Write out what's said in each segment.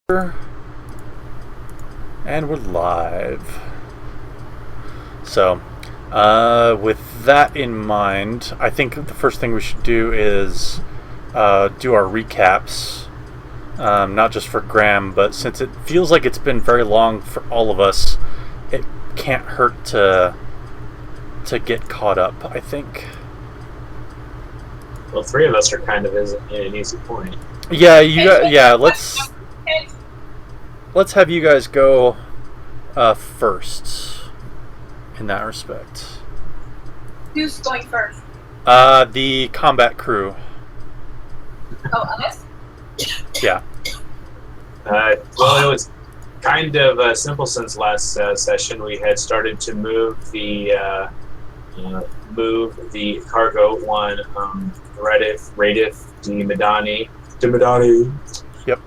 And we're live. So, with that in mind, I think the first thing we should do is do our recaps. Not just for Graham, but since it feels like it's been very long for all of us, it can't hurt to get caught up, I think. Well, three of us are kind of in an easy point. Yeah, let's have you guys go first in that respect. Who's going first? The combat crew. Oh, us? Yeah. Well, it was kind of simple since last session. We had started to move the cargo one, Radyph, Jemmabeth. Yep.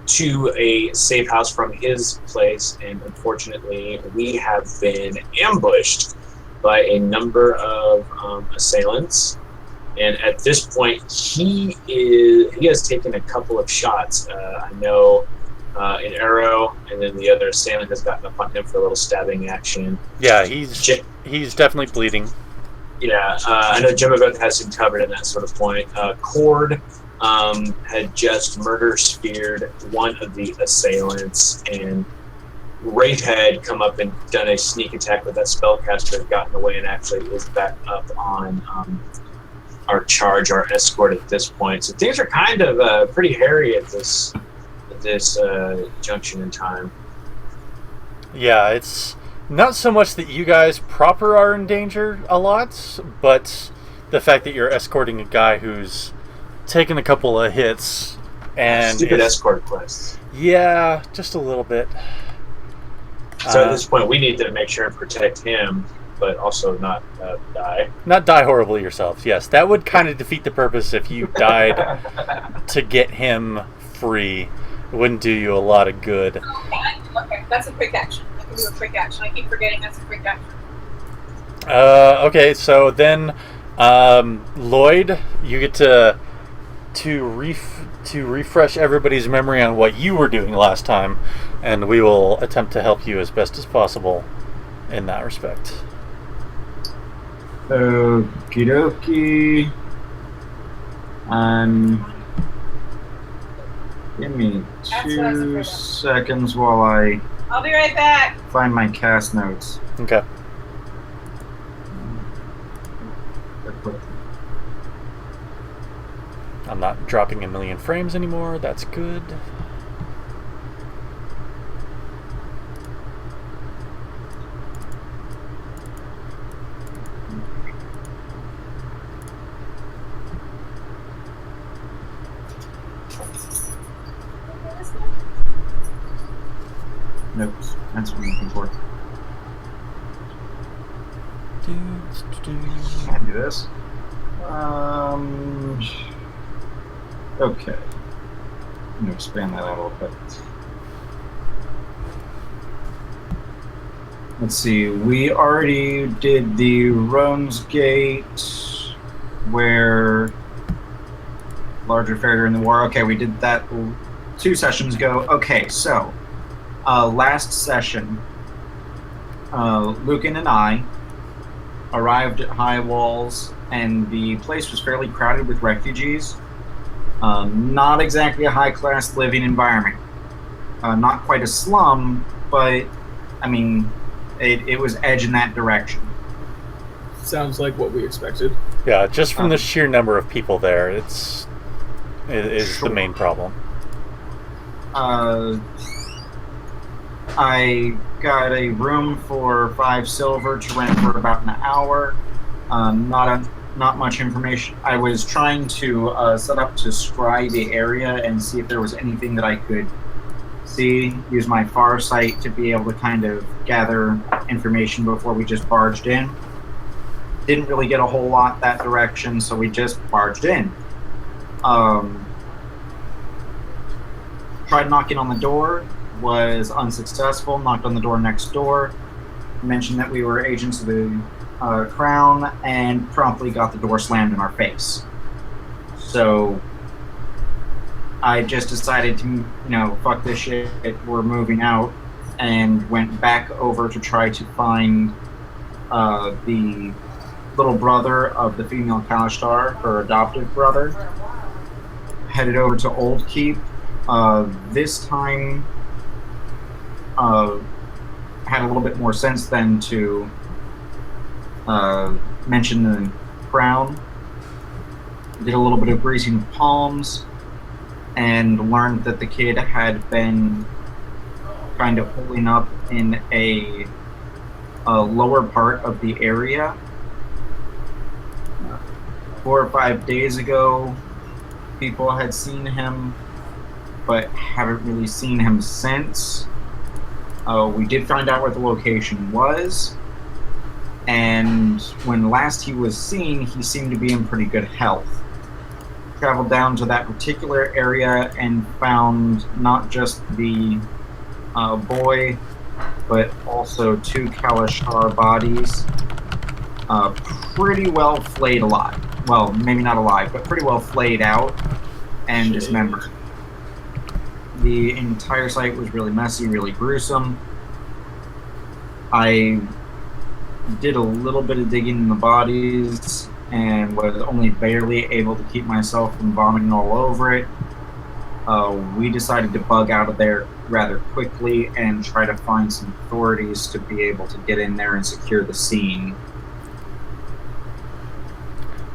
To a safe house from his place, and unfortunately, we have been ambushed by a number of assailants. And at this point, he has taken a couple of shots. I know an arrow, and then the other assailant has gotten up on him for a little stabbing action. Yeah, he's definitely bleeding. Yeah, I know Jemmabeth has him covered in that sort of point. Cord had just murder speared one of the assailants, and Wraith had come up and done a sneak attack with that spellcaster, had gotten away, and actually is back up on our escort at this point. So things are kind of pretty hairy at this junction in time. Yeah, it's not so much that you guys proper are in danger a lot, but the fact that you're escorting a guy who's taken a couple of hits and stupid escort quests. Yeah, just a little bit. So at this point, we need to make sure and protect him, but also not die. Not die horribly yourselves. Yes, that would kind of defeat the purpose if you died to get him free. It wouldn't do you a lot of good. Okay, that's a quick action. I can do a quick action. I keep forgetting that's a quick action. Okay, so then, Lloyd, you get to refresh everybody's memory on what you were doing last time, and we will attempt to help you as best as possible in that respect. Okie dokie. Give me 2 seconds while I'll be right back. find my cast notes. Okay. I'm not dropping a million frames anymore. That's good. Notes. That's what I'm looking for. Can't do this. Okay. I'm going to expand that out a little bit. Let's see. We already did the Rome's Gate, where larger failure in the war. Okay, we did that 2 sessions ago. Okay, so last session, Lucan and I arrived at High Walls, and the place was fairly crowded with refugees. Not exactly a high-class living environment. Not quite a slum, but, I mean, it was edge in that direction. Sounds like what we expected. Yeah, just from the sheer number of people there, it is Sure. the main problem. I got a room for 5 silver to rent for about an hour. Not much information. I was trying to set up to scry the area and see if there was anything that I could see. Use my far sight to be able to kind of gather information before we just barged in. Didn't really get a whole lot that direction, so we just barged in. Tried knocking on the door. Was unsuccessful. Knocked on the door next door. Mentioned that we were agents of the Crown, and promptly got the door slammed in our face. So I just decided to, fuck this shit, we're moving out, and went back over to try to find the little brother of the female kalashtar, her adoptive brother. Headed over to Old Keep. This time, had a little bit more sense than to mention the crown. Did a little bit of greasing of palms, and learned that the kid had been kind of holding up in a lower part of the area. 4 or 5 days ago, people had seen him, but haven't really seen him since. We did find out where the location was, and when last he was seen, he seemed to be in pretty good health. Traveled down to that particular area and found not just the boy, but also 2 kalashtar bodies, pretty well flayed alive. Well, maybe not alive, but pretty well flayed out and dismembered. The entire site was really messy, really gruesome. I did a little bit of digging in the bodies and was only barely able to keep myself from vomiting all over it. We decided to bug out of there rather quickly and try to find some authorities to be able to get in there and secure the scene.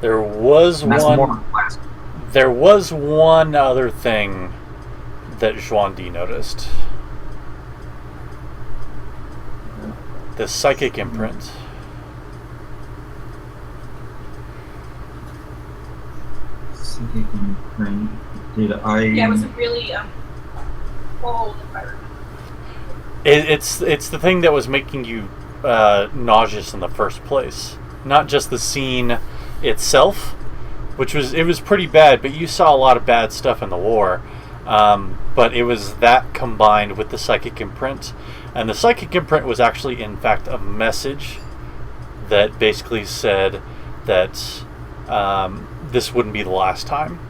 There was one other thing that Xuan-de noticed. The psychic imprint. Psychic imprint. Did I? Yeah, it was really cold, if I remember. It's the thing that was making you nauseous in the first place. Not just the scene itself, which was pretty bad, but you saw a lot of bad stuff in the war. But it was that combined with the psychic imprint. And the psychic imprint was actually, in fact, a message that basically said that this wouldn't be the last time.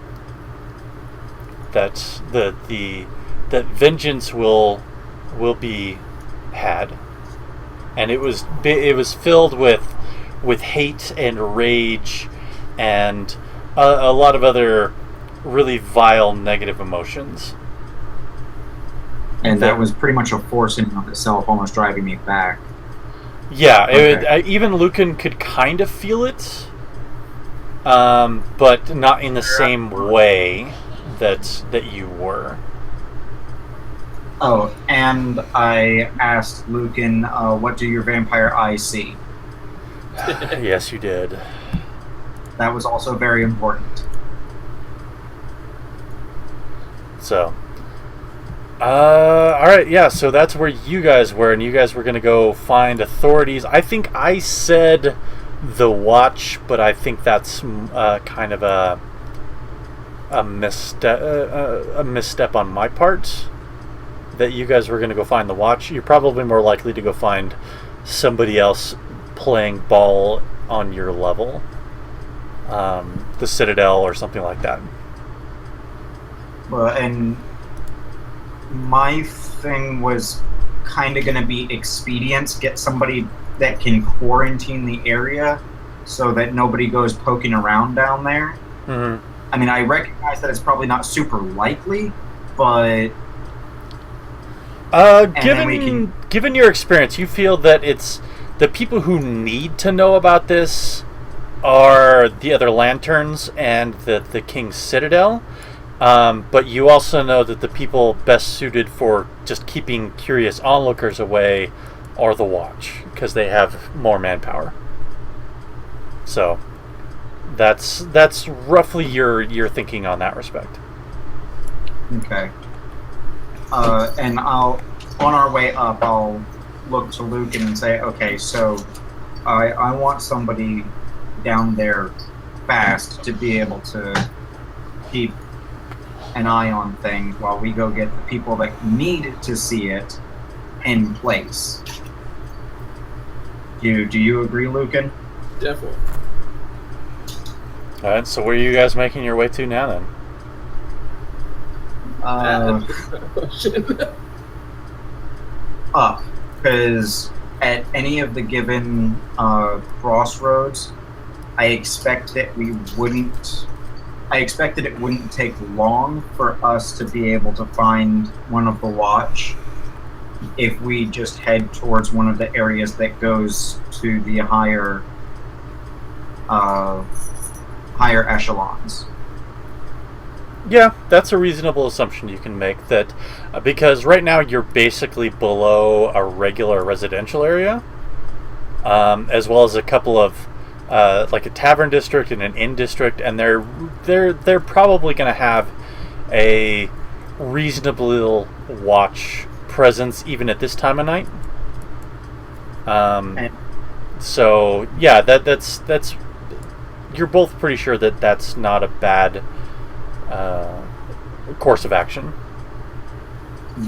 That that vengeance will be had, and it was filled with hate and rage and a lot of other really vile negative emotions. And that was pretty much a force in and of itself, almost driving me back. Yeah, okay. Even Lucan could kind of feel it, but not in the same way that you were. Oh, and I asked Lucan, what do your vampire eyes see? Yes, you did. That was also very important. So, alright, yeah, so that's where you guys were, and you guys were going to go find authorities. I think I said the Watch, but I think that's kind of a misstep on my part. That you guys were going to go find the Watch. You're probably more likely to go find somebody else playing ball on your level. The Citadel or something like that. Well, and my thing was kind of going to be expedience. Get somebody that can quarantine the area so that nobody goes poking around down there. Mm-hmm. I mean, I recognize that it's probably not super likely, but... Given your experience, you feel that it's the people who need to know about this are the other lanterns and the King's Citadel, but you also know that the people best suited for just keeping curious onlookers away are the Watch, because they have more manpower. So that's roughly your thinking on that respect. Okay. And on our way up, I'll look to Lucan and say, okay, so I want somebody down there fast to be able to keep an eye on things while we go get the people that need to see it in place. Do you agree, Lucan? Definitely. Alright, so where are you guys making your way to now then? That's not a question. Up, because at any of the given crossroads, I expected it wouldn't take long for us to be able to find one of the watch if we just head towards one of the areas that goes to the higher echelons. Yeah, that's a reasonable assumption you can make, that because right now you're basically below a regular residential area, as well as a couple of like a tavern district and an inn district, and they're probably going to have a reasonable watch presence even at this time of night. So yeah, that's you're both pretty sure that that's not a bad course of action.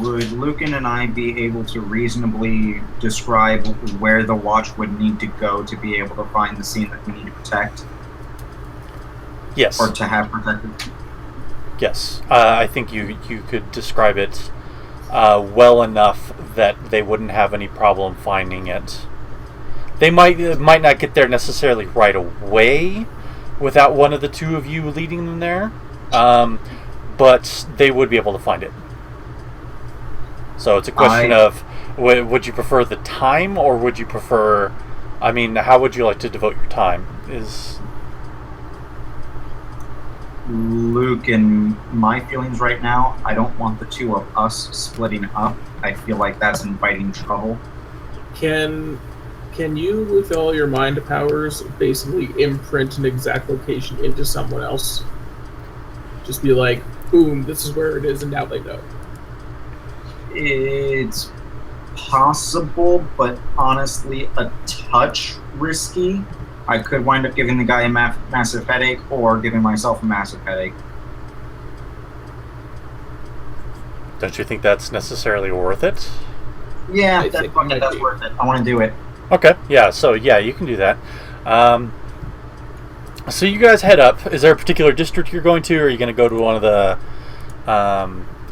Would Lucan and I be able to reasonably describe where the watch would need to go to be able to find the scene that we need to protect? Yes. Or to have protected? Yes. I think you could describe it well enough that they wouldn't have any problem finding it. They might not get there necessarily right away without one of the two of you leading them there, but they would be able to find it. So it's a question of, would you prefer the time, or would you prefer, I mean, how would you like to devote your time? Luke, and my feelings right now, I don't want the two of us splitting up. I feel like that's inviting trouble. Can you, with all your mind powers, basically imprint an exact location into someone else? Just be like, boom, this is where it is, and now they know. It's possible, but honestly a touch risky. I could wind up giving the guy a massive headache, or giving myself a massive headache. Don't you think that's necessarily worth it? Yeah, that's worth it. I want to do it. Okay, yeah, so yeah, you can do that. So you guys head up. Is there a particular district you're going to, or are you going to go to one of the... are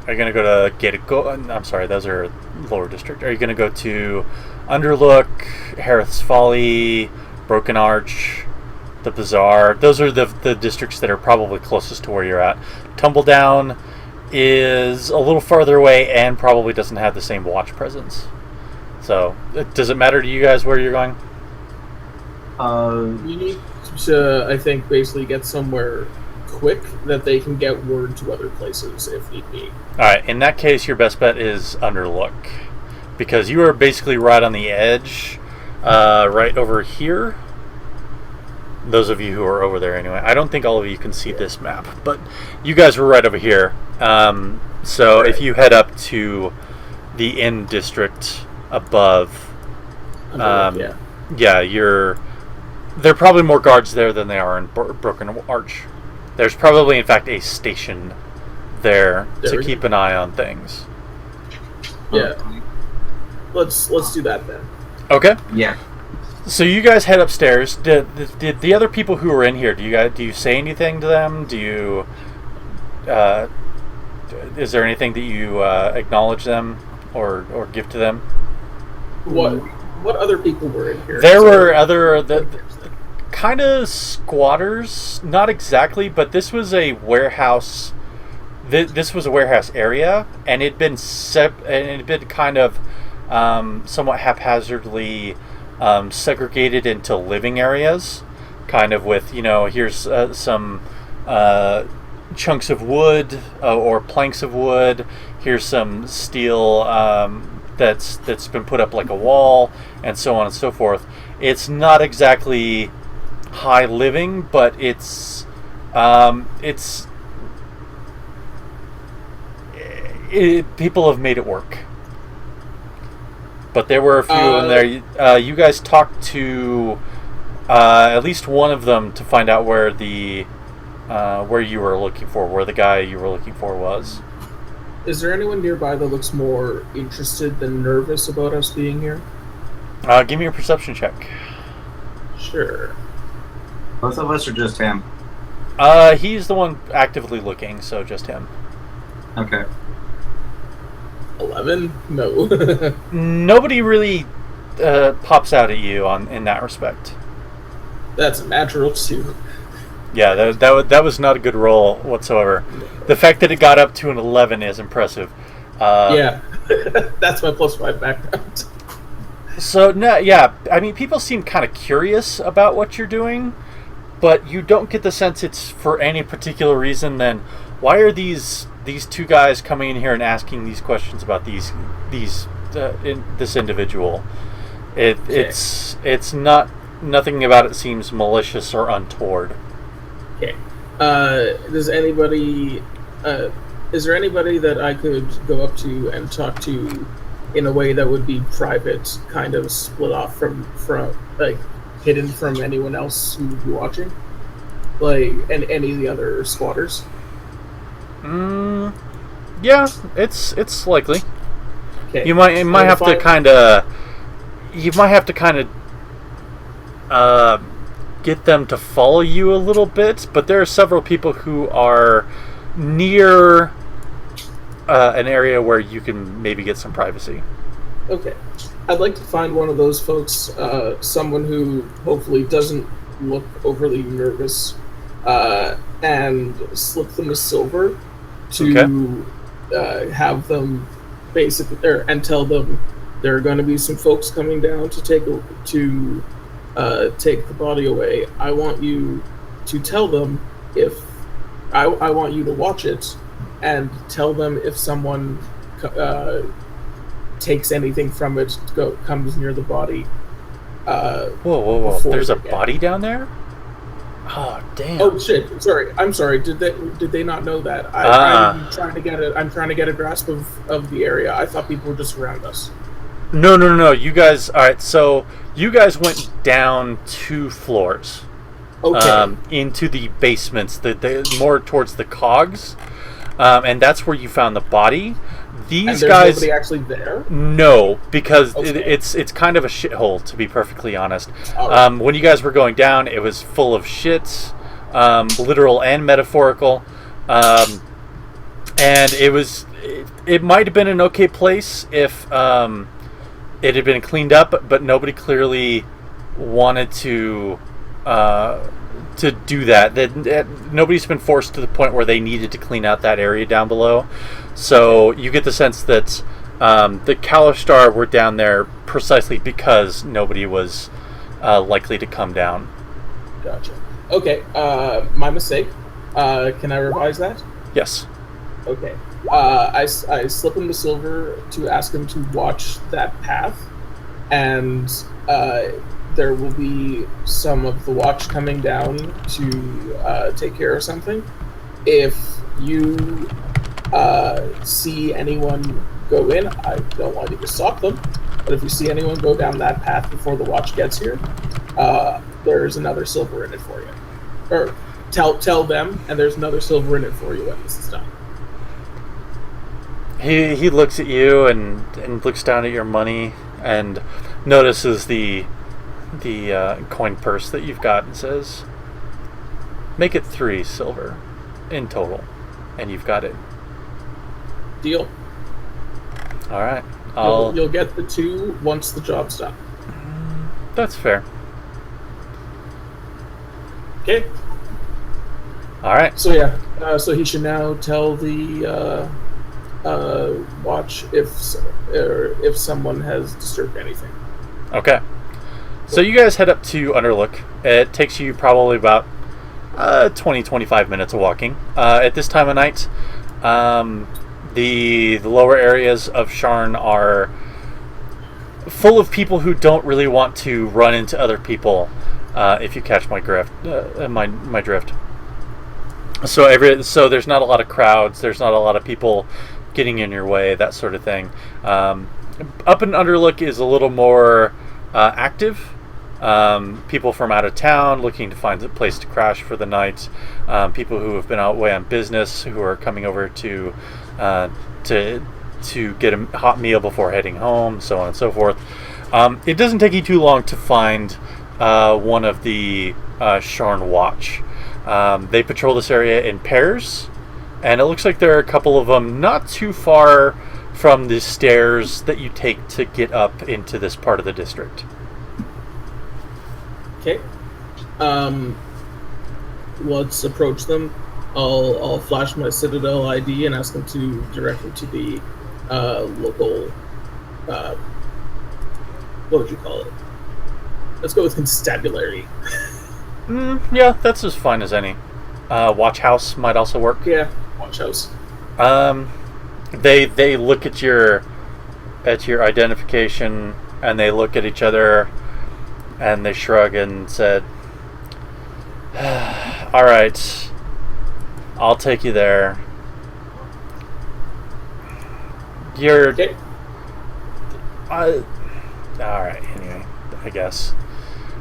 you going to go to I'm sorry, those are lower district. Are you going to go to Underlook, Harith's Folly, Broken Arch, the Bazaar? Those are the districts that are probably closest to where you're at. Tumbledown is a little farther away and probably doesn't have the same watch presence. So, does it matter to you guys where you're going? You need to, I think, basically get somewhere quick that they can get word to other places if need be. Alright, in that case, your best bet is Underlook. Because you are basically right on the edge, right over here. Those of you who are over there anyway. I don't think all of you can see this map, but you guys were right over here. So if you head up to the inn district above, yeah, there are probably more guards there than there are in Broken Arch. There's probably, in fact, a station there to keep an eye on things. Yeah. Let's do that then. Okay. Yeah. So you guys head upstairs. Did the other people who were in here? Do you say anything to them? Do you? Is there anything that you acknowledge them or give to them? What other people were in here? There were other kind of squatters, not exactly, but this was a warehouse. This was a warehouse area, and it'd been kind of somewhat haphazardly segregated into living areas, kind of with, here's some chunks of wood or planks of wood. Here's some steel that's been put up like a wall, and so on and so forth. It's not exactly high living, but people have made it work. But there were a few in there. You guys talked to at least one of them to find out where the where the guy you were looking for was. Is there anyone nearby that looks more interested than nervous about us being here? Give me a perception check. Sure. Both of us, or just him? He's the one actively looking, so just him. Okay. 11? No. Nobody really pops out at you in that respect. That's a natural 2. Yeah, that was not a good roll whatsoever. The fact that it got up to an 11 is impressive. Yeah, that's my +5 background. So, no, yeah, I mean, people seem kind of curious about what you're doing, but you don't get the sense it's for any particular reason. Then why are these two guys coming in here and asking these questions about this individual? It's not, nothing about it seems malicious or untoward. Okay. Is there anybody that I could go up to and talk to in a way that would be private, kind of split off from like hidden from anyone else who would be watching, like and any of the other squatters? Yeah, it's likely. Okay. You might have to kind of get them to follow you a little bit, but there are several people who are near an area where you can maybe get some privacy. Okay. I'd like to find one of those folks, someone who hopefully doesn't look overly nervous, and slip them a silver to have them basically, and tell them there are going to be some folks coming down to take the body away. I want you to tell them if I want you to watch it and tell them if someone takes anything from it, comes near the body. Whoa! There's a body down there? Oh damn! Oh shit! Sorry, I'm sorry. Did they not know that? I'm trying to get a grasp of the area. I thought people were just around us. No. You guys, all right. So you guys went down 2 floors, into the basements, the more towards the cogs, and that's where you found the body. These and guys, nobody actually there? No, because Okay. it's kind of a shithole, to be perfectly honest. Right. When you guys were going down, it was full of shit, literal and metaphorical, and it might have been an okay place if it had been cleaned up, but nobody clearly wanted to do that. Nobody's been forced to the point where they needed to clean out that area down below. So you get the sense that the kalashtar were down there precisely because nobody was likely to come down. Gotcha. Okay, my mistake. Can I revise that? Yes. Okay. I slip him the silver to ask him to watch that path, and there will be some of the watch coming down to take care of something. If you see anyone go in, I don't want you to stop them, but if you see anyone go down that path before the watch gets here, there's another silver in it for you. Or tell them, and there's another silver in it for you when this is done. He looks at you and looks down at your money and notices the coin purse that you've got and says, "Make it 3 silver in total," and you've got it. Deal. All right. You'll get the 2 once the job's done. That's fair. Okay. All right. So yeah. So he should now tell the watch if someone has disturbed anything. Okay. So you guys head up to Underlook. It takes you probably about 20-25 minutes of walking. At this time of night, the lower areas of Sharn are full of people who don't really want to run into other people. If you catch my drift, my drift. So there's not a lot of crowds. There's not a lot of people getting in your way, that sort of thing. Up in Underlook is a little more active. People from out of town looking to find a place to crash for the night. People who have been away on business who are coming over to get a hot meal before heading home, so on and so forth. It doesn't take you too long to find one of the Sharn Watch. They patrol this area in pairs. And it looks like there are a couple of them not too far from the stairs that you take to get up into this part of the district. Okay. Let's approach them. I'll flash my Citadel ID and ask them to direct me to the local. What would you call it? Let's go with constabulary. Yeah, that's as fine as any. Watch house might also work. Yeah, watch house. They look at your identification and they look at each other and they shrug and said, "All right, I'll take you there." You're Okay. all right. Anyway, I guess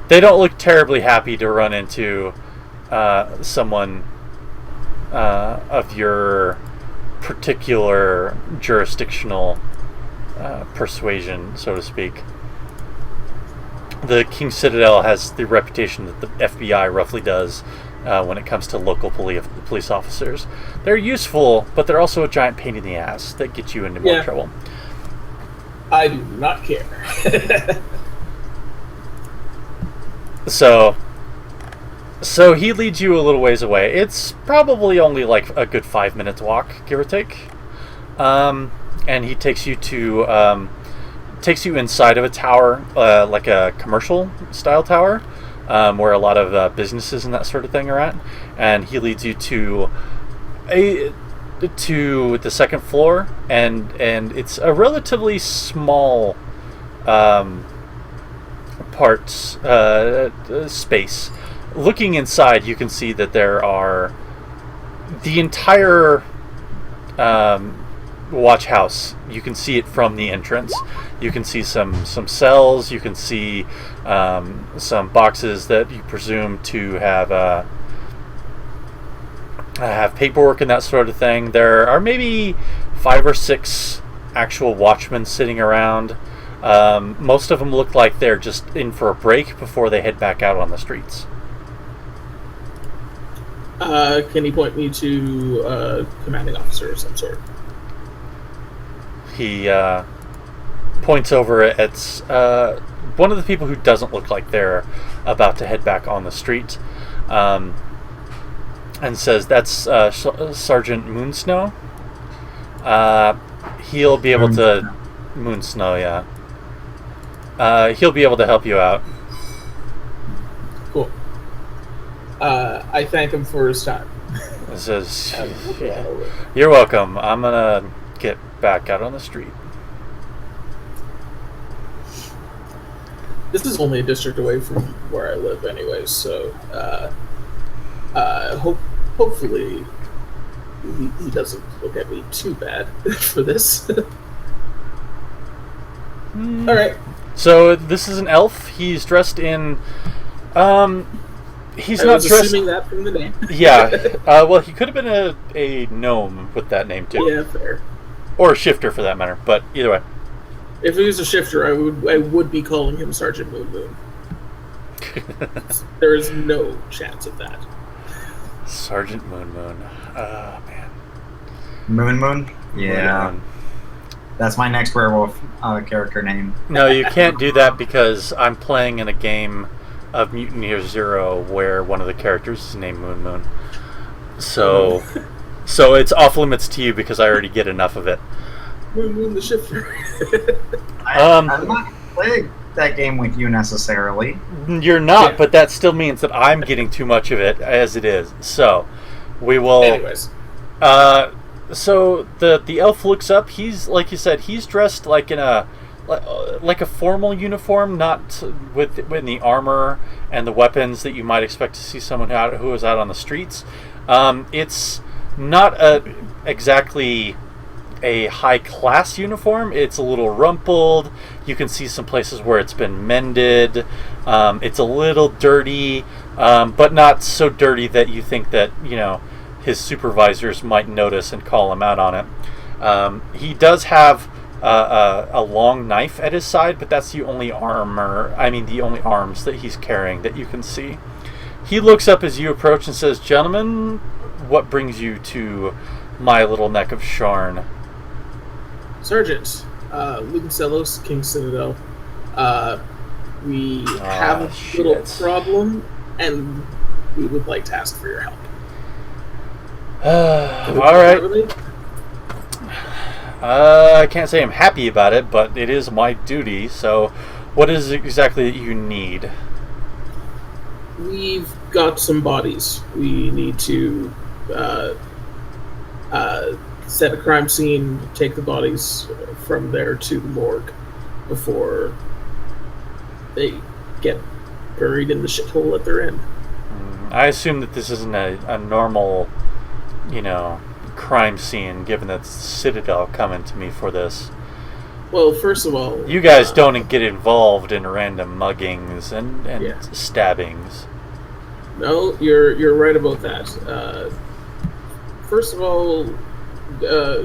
they don't look terribly happy to run into someone of your particular jurisdictional persuasion, so to speak. The King Citadel has the reputation that the FBI roughly does when it comes to local police officers. They're useful, but they're also a giant pain in the ass that gets you into more trouble. I do not care. So he leads you a little ways away. It's probably only like a good 5 minutes walk, give or take. And he takes you inside of a tower, like a commercial style tower, where a lot of businesses and that sort of thing are at. And he leads you to the second floor, and it's a relatively small space. Looking inside, you can see that there are the entire watch house. You can see it from the entrance. You can see some cells. You can see some boxes that you presume to have paperwork and that sort of thing. There are maybe 5 or 6 actual watchmen sitting around. Most of them look like they're just in for a break before they head back out on the streets. Can he point me to a commanding officer of some sort? He points over at one of the people who doesn't look like they're about to head back on the street, and says, "That's Sergeant Moonsnow. He'll be able to Moonsnow, yeah. He'll be able to help you out." Cool. I thank him for his time. It says, "You're welcome. I'm gonna get back out on the street." This is only a district away from where I live anyways, so hopefully he doesn't look at me too bad for this. Alright. So this is an elf. He's dressed in he's not dressed. Assuming that from the name. Yeah. Well, he could have been a gnome with that name too. Yeah, fair. Or a shifter for that matter. But either way. If he was a shifter, I would be calling him Sergeant Moon Moon. There is no chance of that. Sergeant Moon Moon. Oh man. Moon Moon? Yeah. Moon Moon. That's my next werewolf character name. No, you can't do that because I'm playing in a game of Mutineer Zero where one of the characters is named Moon Moon. So it's off limits to you because I already get enough of it. Moon Moon the shifter. I'm not playing that game with you necessarily. You're not, but that still means that I'm getting too much of it as it is. So we will. Anyways. So the elf looks up. He's, like you said, he's dressed like in a formal uniform, not with the armor and the weapons that you might expect to see someone who is out on the streets. It's not exactly a high class uniform. It's a little rumpled. You can see some places where it's been mended. It's a little dirty, but not so dirty that you think that his supervisors might notice and call him out on it. He does have a long knife at his side, but that's the only the only arms that he's carrying that you can see. He looks up as you approach and says, "Gentlemen, what brings you to my little neck of Sharn. Sergeant, Lucan Celos, King Citadel. We have a little problem, and we would like to ask for your help. All right. I can't say I'm happy about it, but it is my duty. So, what is it exactly that you need? We've got some bodies. We need to set a crime scene, take the bodies from there to the morgue before they get buried in the shithole that they're in. I assume that this isn't a normal, crime scene, given that Citadel coming to me for this. Well, first of all, you guys don't get involved in random muggings and stabbings. No, you're right about that. First of all,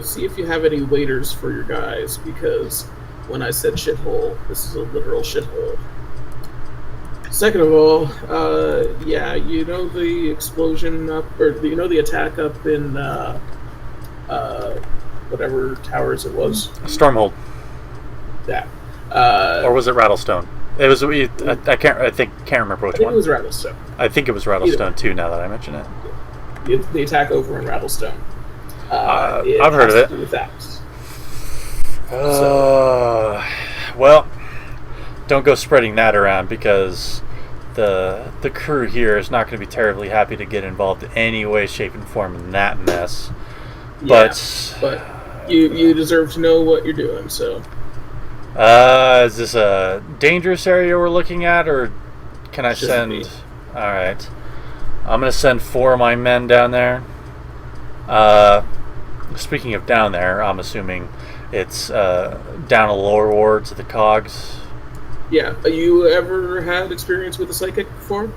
see if you have any waiters for your guys, because when I said shithole, this is a literal shithole. Second of all, the explosion the attack up in whatever towers it was. Stormhold. That. Or was it Rattlestone? It was. I can't remember which one. It was Rattlestone. I think it was Rattlestone too. Now that I mention it. The attack over in Rattlestone. I've heard of it. To do with that. Well, don't go spreading that around, because the crew here is not going to be terribly happy to get involved in any way, shape, and form in that mess. But you deserve to know what you're doing. So, is this a dangerous area we're looking at, or can I send? All right, I'm going to send 4 of my men down there. Speaking of down there, I'm assuming it's down a lower ward to the cogs. Yeah. You ever had experience with a psychic before?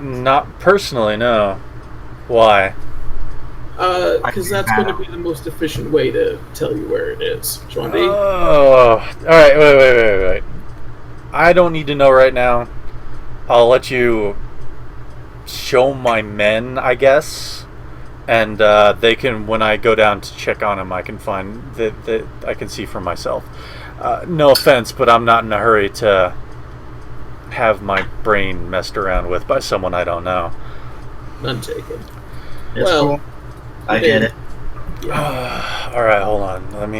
Not personally, no. Why? Because that's going to be the most efficient way to tell you where it is. Xuan-de? Oh, all right. Wait. I don't need to know right now. I'll let you show my men, I guess, and they can. When I go down to check on them, I can find that I can see for myself. No offense, but I'm not in a hurry to have my brain messed around with by someone I don't know. None taken. It's cool. I get it. Yeah. All right, hold on.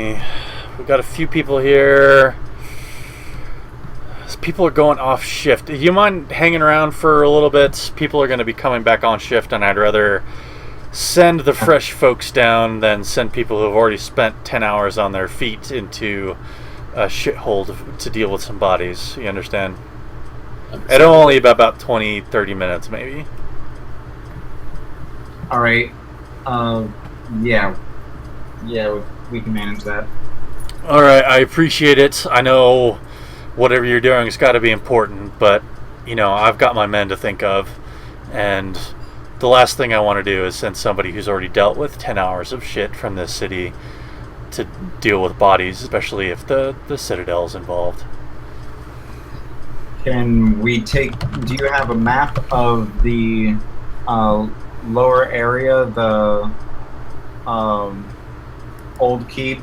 We've got a few people here. People are going off shift. Do you mind hanging around for a little bit? People are going to be coming back on shift, and I'd rather send the fresh folks down than send people who have already spent 10 hours on their feet into a shithole to deal with some bodies. You understand? It'll only be about 20-30 minutes, maybe. All right. Yeah, we can manage that. All right, I appreciate it. I know whatever you're doing has got to be important, but I've got my men to think of, and the last thing I want to do is send somebody who's already dealt with 10 hours of shit from this city to deal with bodies, especially if the Citadel's involved. Can we do you have a map of the lower area, the old keep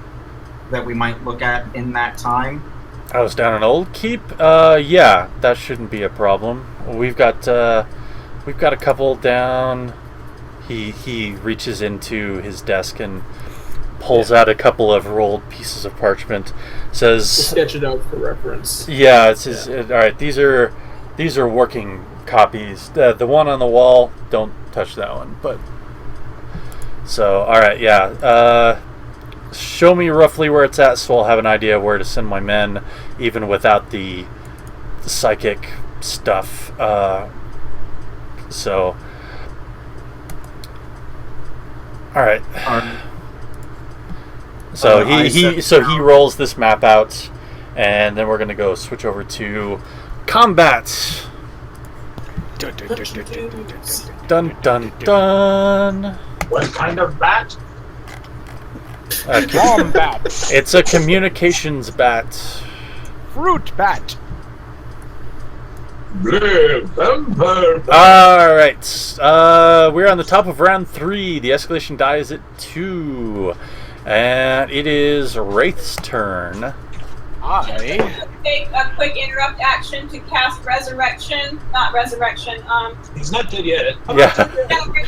that we might look at in that time? I was down an old keep? Yeah, that shouldn't be a problem. We've got a couple down. He reaches into his desk and pulls out a couple of rolled pieces of parchment. Says, we'll sketch it out for reference. Yeah, it's his. All right, these are working copies. The one on the wall, don't touch that one. But so, all right, yeah. Show me roughly where it's at, so I'll have an idea of where to send my men, even without the psychic stuff. So, all right. So he rolls this map out, and then we're gonna go switch over to combat. Dun dun dun. What kind of bat? Combat. It's a communications bat. Fruit bat. Vampire. Alright. We're on the top of round 3. The escalation die is at 2. And it is Wraith's turn. Take a quick interrupt action to cast resurrection. Not resurrection. He's not dead yet. Yeah. Resurrection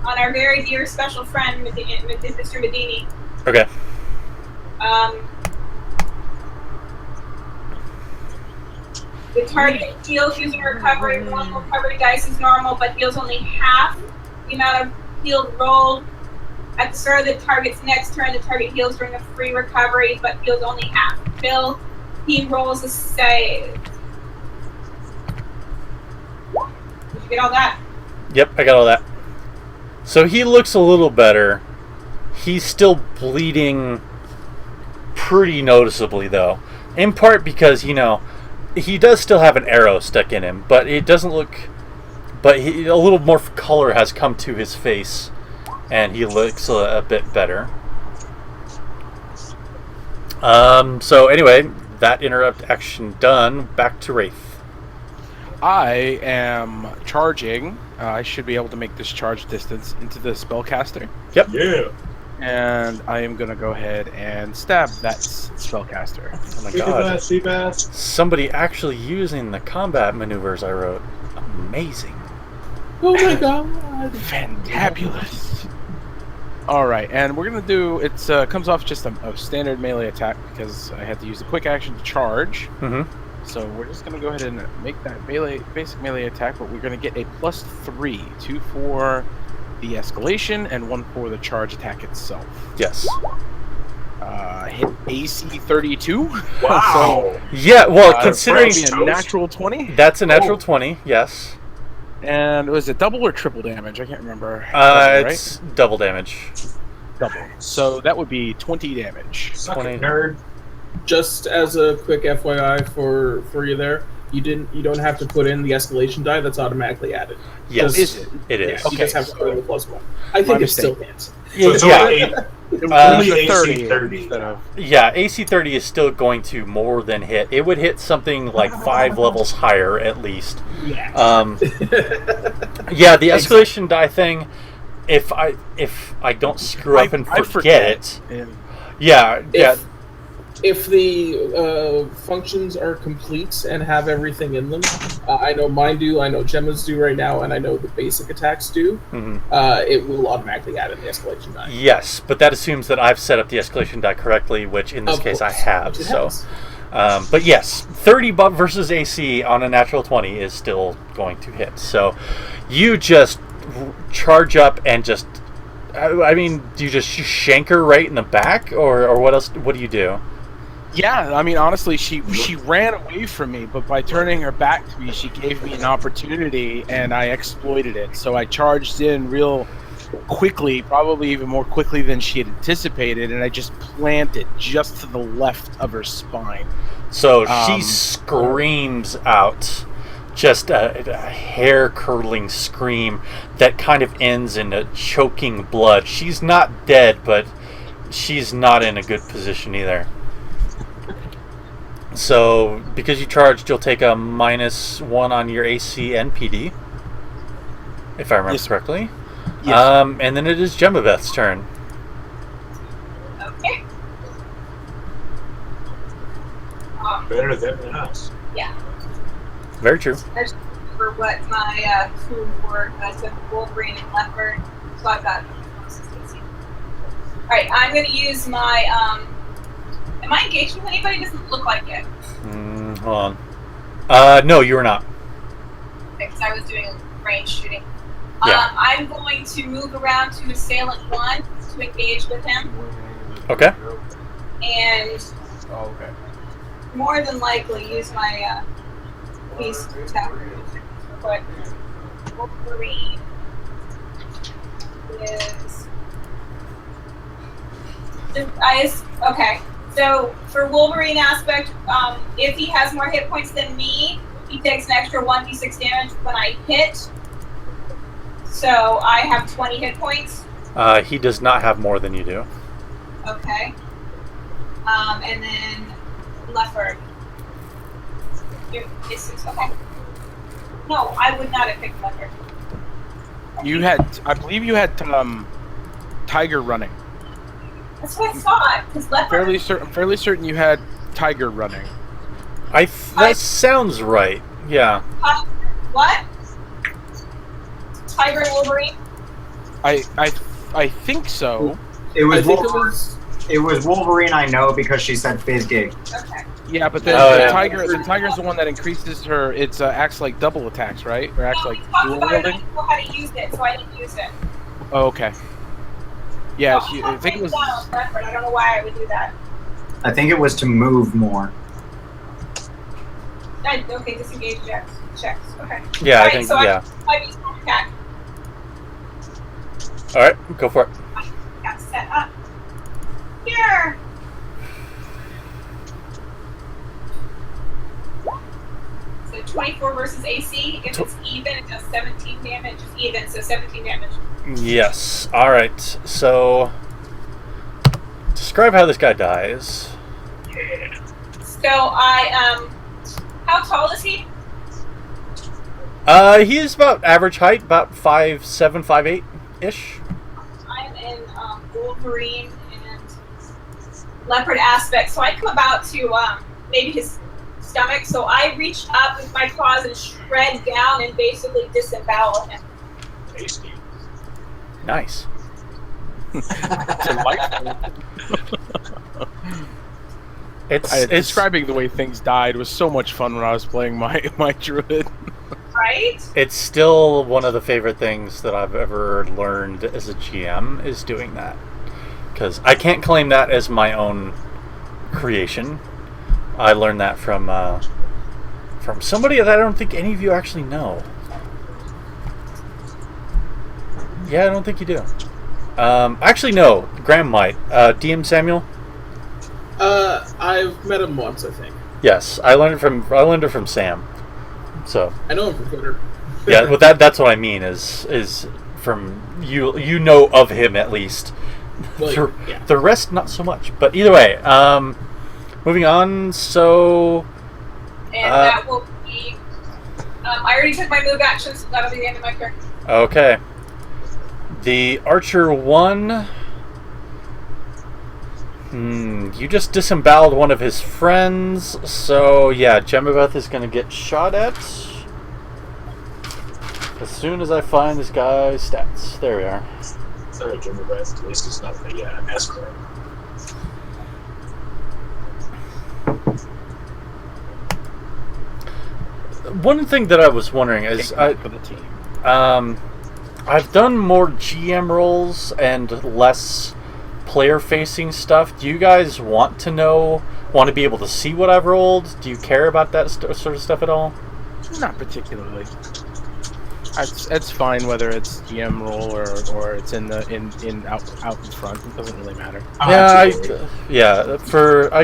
on our very dear special friend, Mr. Medini. Okay. The target heals using recovery. One recovery dice is normal, but heals only half the amount of healed rolled. At the start of the target's next turn, the target heals during a free recovery, but heals only half. Phil, he rolls a save. Did you get all that? Yep, I got all that. So he looks a little better. He's still bleeding pretty noticeably, though. In part because, you know, he does still have an arrow stuck in him, but it doesn't look... But a little more color has come to his face, and he looks a bit better. So anyway, that interrupt action done. Back to Wraith. I am charging. I should be able to make this charge distance into the spellcaster. Yep. Yeah. And I am going to go ahead and stab that spellcaster. Oh my god. Seabass. Somebody actually using the combat maneuvers I wrote. Amazing. Oh my god! Fantabulous. Alright, and we're going to do... It comes off just a standard melee attack because I had to use the quick action to charge. Mm-hmm. So we're just going to go ahead and make that basic melee attack, but we're going to get a +3. 2 for the escalation and 1 for the charge attack itself. Yes. Hit AC 32. Wow. Yeah, well, So, considering... that'd be a natural 20. That's a natural 20, yes. And was it double or triple damage? I can't remember. Double, It's double damage. double. So that would be 20 damage. Suck it, 20. nerd. Just as a quick FYI for you there, you don't have to put in the escalation die. That's automatically added. Yes, Is it? it is. You just have to put in the +1. I think it still hits. So it's only AC 30. Instead of, Yeah, AC 30 is still going to more than hit. It would hit something like 5 levels higher at least. Yeah. Yeah, the escalation die thing. If I don't screw up and I forget it. and Yeah, yeah. If the functions are complete and have everything in them, I know mine do, I know Gemma's do right now, and I know the basic attacks do, it will automatically add in the escalation die. Yes, but that assumes that I've set up the escalation die correctly, which in this Of case I course, have. which it So, has. but yes, 30 versus AC on a natural 20 is still going to hit. So, you just charge up and just, I mean, do you just shank her right in the back, or what else? What do you do? yeah, I mean, honestly, she ran away from me, but by turning her back to me, she gave me an opportunity, and I exploited it. So I charged in real quickly, probably even more quickly than she had anticipated, and I just planted just to the left of her spine. So she screams out, just a hair-curdling scream that kind of ends in a choking blood. She's not dead, but she's not in a good position either. So, because you charged, you'll take a -1 on your AC and PD, if I remember Yes. correctly. Yes. And then it is Jemmabeth's turn. Okay. Better them than us. Yeah. Very true. I just remember what my tools were. I took Wolverine and Leopard, so I've got consistency. Alright, I'm going to use my. Am I engaged with anybody? Doesn't look like it. Hold on. No, you are not. Because I was doing range shooting. Yeah. I'm going to move around to Assailant 1 to engage with him. Okay. And Okay. more than likely use my beast attack. But Wolverine is. Okay. So for Wolverine aspect, if he has more hit points than me, he takes an extra 1d6 damage when I hit. So I have 20 hit points. He does not have more than you do. Okay. And then Leopard. Okay. No, I would not have picked leopard. You had, I believe you had tiger running. That's what I thought. Because leopard. I'm fairly certain you had tiger running. That sounds right. Yeah. What? Tiger and Wolverine? I think so. It was I think Wolverine. It was Wolverine, I know, because she said Fizgig. Okay. Yeah, but the yeah. tiger's the one that increases her. It's acts like double attacks, right? Or acts like dual I wielding. didn't know how to use it, so I didn't use it. Oh, okay. Yeah, No, I think it was. Leopard. I don't know why I would do that. I think it was to move more. Okay, disengage checks. Okay. Yeah, Alright, I think, so yeah. I use my attack. Alright, go for it. Got set up. Here! So 24 versus AC. If it's even, it does 17 damage. It's even, so 17 damage. Yes. Alright, so... describe how this guy dies. So how tall is he? He is about average height, about 5'7", 5'8"-ish. I'm in Wolverine and Leopard aspect, so I come about to maybe his stomach. So I reach up with my claws and shred down and basically disembowel him. Tasty. Nice. It's Describing the way things died was so much fun when I was playing my druid. Right? It's still one of the favorite things that I've ever learned as a GM is doing that. Because I can't claim that as my own creation. I learned that from somebody that I don't think any of you actually know. Yeah, I don't think you do. Actually, no. Graham might. DM Samuel? I've met him once, I think. Yes, I learned it from Sam. So I know him from Twitter. yeah, well that's what I mean is from you know of him at least. Well, yeah. The rest not so much. But either way, moving on. So And that will be. I already took my move action, so that'll be the end of my turn. okay, the Archer 1. You just disemboweled one of his friends, so yeah, Jemmabeth is going to get shot at. As soon as I find this guy's stats. There we are. Sorry, Jemmabeth. At least it's not the escort. One thing that I was wondering is, for the team. I've done more GM roles and less player-facing stuff. Do you guys want to be able to see what I've rolled? Do you care about that sort of stuff at all? Not particularly. It's fine whether it's GM role or it's out in front. It doesn't really matter. I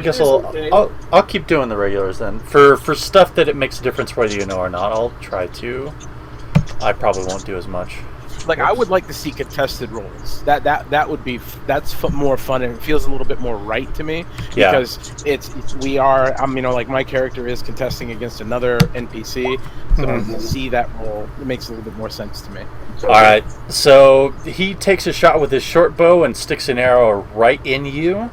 guess okay. I'll keep doing the regulars then. For stuff that it makes a difference whether you know or not, I'll try to. I probably won't do as much. Like, I would like to see contested roles. That would be more fun, and it feels a little bit more right to me. Yeah. Because like my character is contesting against another NPC, so to see that role, it makes a little bit more sense to me. All right, so he takes a shot with his short bow and sticks an arrow right in you.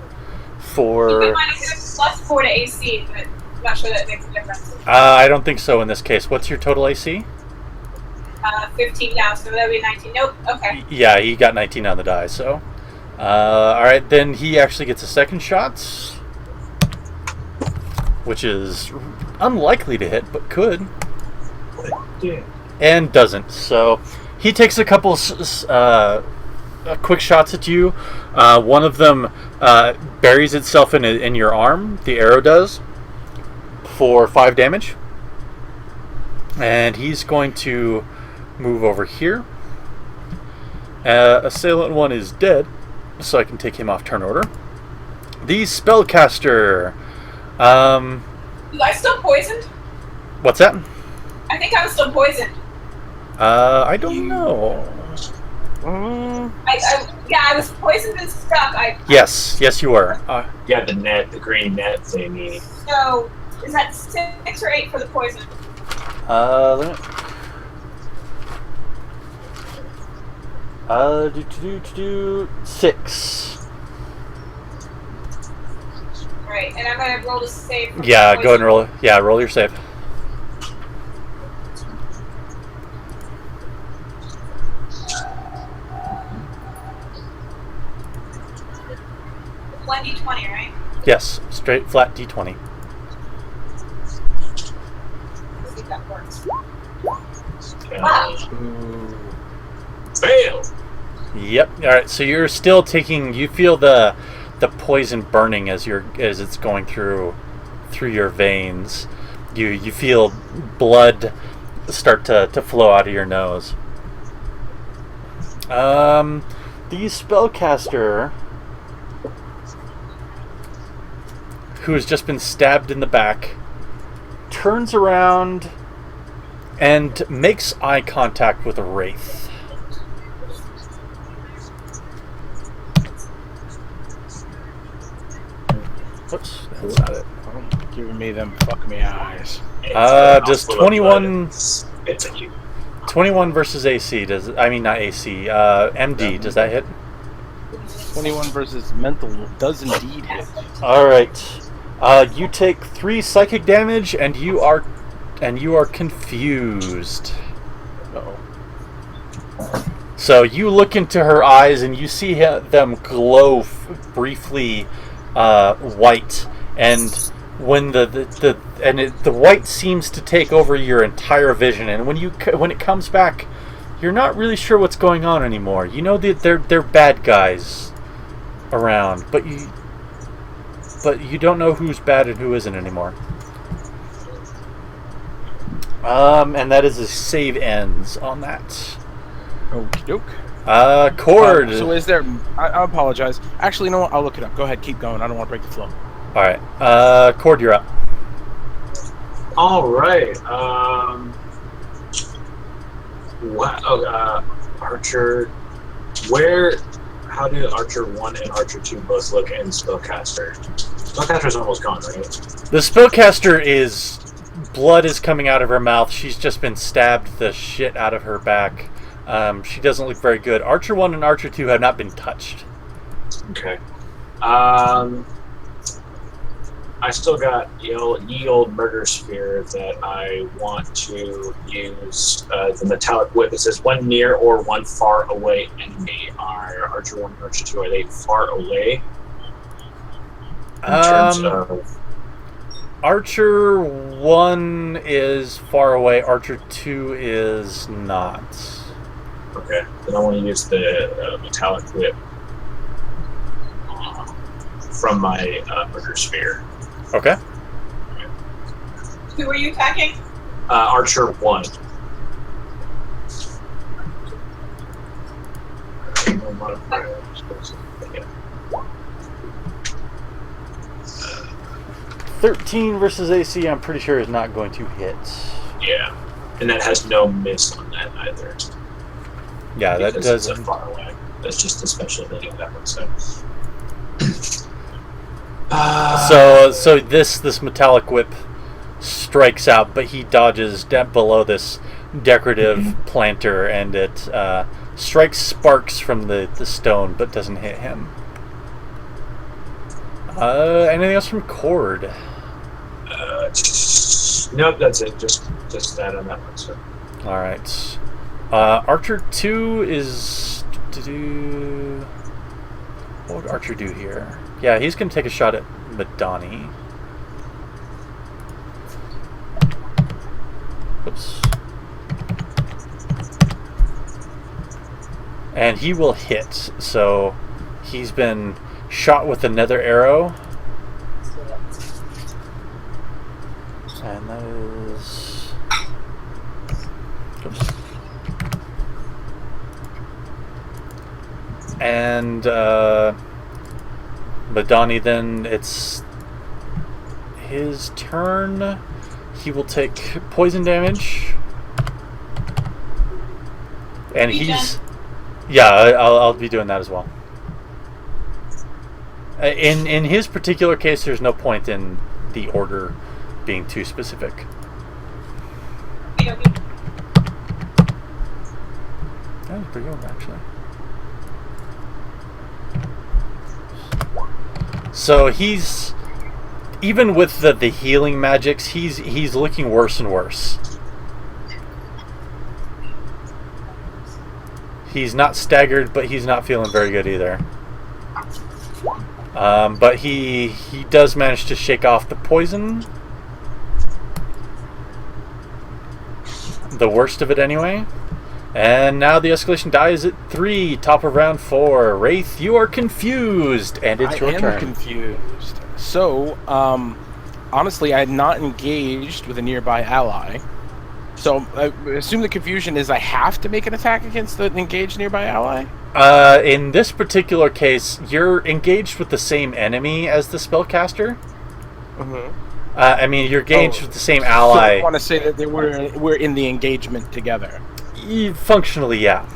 For Keep in mind, it's +4 to AC, but I'm not sure that makes a difference. I don't think so in this case. What's your total AC? 15 now, so that would be 19. Nope. Okay. Yeah, he got 19 on the die, so. Alright, then he actually gets a second shot. Which is unlikely to hit, but could. Yeah. And doesn't, so. He takes a couple quick shots at you. One of them buries itself in your arm, the arrow does, for 5 damage. And he's going to move over here. Assailant 1 is dead, so I can take him off turn order. The spellcaster. Was I still poisoned? What's that? I think I was still poisoned. I don't know. I was poisoned and stuck. Yes, you were. Yeah, the green net thingy. So Is that 6 or 8 for the poison? Let me... 6. Alright, and I'm gonna roll to save. For Yeah, poison. go ahead and roll. Yeah, roll your save. One d20, right? Yes, straight flat d20. Let's see if that works. Fail. Yep. All right. So you're still taking. You feel the poison burning as it's going through your veins. You feel blood start to flow out of your nose. The spellcaster, who has just been stabbed in the back, turns around and makes eye contact with a Wraith. Whoops, that's not it. Giving me them fuck me eyes. Does 21 versus AC, not AC, MD, does that hit? 21 versus mental does indeed hit. Alright. You take 3 psychic damage and you are confused. Uh-oh. So you look into her eyes and you see them glow briefly white, and when the white seems to take over your entire vision, and when it comes back, you're not really sure what's going on anymore. You know that they're bad guys around, but you don't know who's bad and who isn't anymore. And that is a save ends on that. Okie doke. Cord. So is there... I apologize. Actually, you know what? I'll look it up. Go ahead, keep going. I don't want to break the flow. Alright. Cord, you're up. Alright. Archer. How do Archer 1 and Archer 2 both look in Spellcaster? Spellcaster's almost gone, right? The Spellcaster is... blood is coming out of her mouth. She's just been stabbed the shit out of her back. She doesn't look very good. Archer 1 and Archer 2 have not been touched. Okay. I still got ye old murder sphere that I want to use. The metallic whip. It says one near or one far away enemy. Are Archer 1 and Archer 2, are they far away? In terms of... Archer 1 is far away. Archer 2 is not. Okay, then I want to use the metallic whip from my murder sphere. Okay. Who were you attacking? Archer 1. Yeah. 13 versus AC, I'm pretty sure is not going to hit. Yeah, and that has no miss on that either. Yeah, that Because does. it's a far away. That's just a special ability of that one. So this metallic whip strikes out, but he dodges below this decorative planter, and it strikes sparks from the stone, but doesn't hit him. Anything else from Cord? Nope, that's it. Just that on that one. So. All right. Archer 2 is what would Archer do here? Yeah, he's going to take a shot at Madani. Oops. And he will hit. So he's been shot with another arrow. And that is... Oops. And Madani, then it's his turn. He will take poison damage. And he's... Yeah, I'll be doing that as well. In his particular case, there's no point in the order being too specific. Okay, okay. That was pretty good, actually. So he's, even with the healing magics, he's looking worse and worse. He's not staggered, but he's not feeling very good either. But he does manage to shake off the poison. The worst of it anyway. And now the escalation die is at 3, top of round 4. Wraith, you are confused, and it's your turn. I am confused. So, honestly, I had not engaged with a nearby ally. So, I assume the confusion is I have to make an attack against the engaged nearby ally? In this particular case, you're engaged with the same enemy as the spellcaster. Mm-hmm. I mean, you're engaged with the same ally. So I want to say that we're in the engagement together. Functionally, yeah.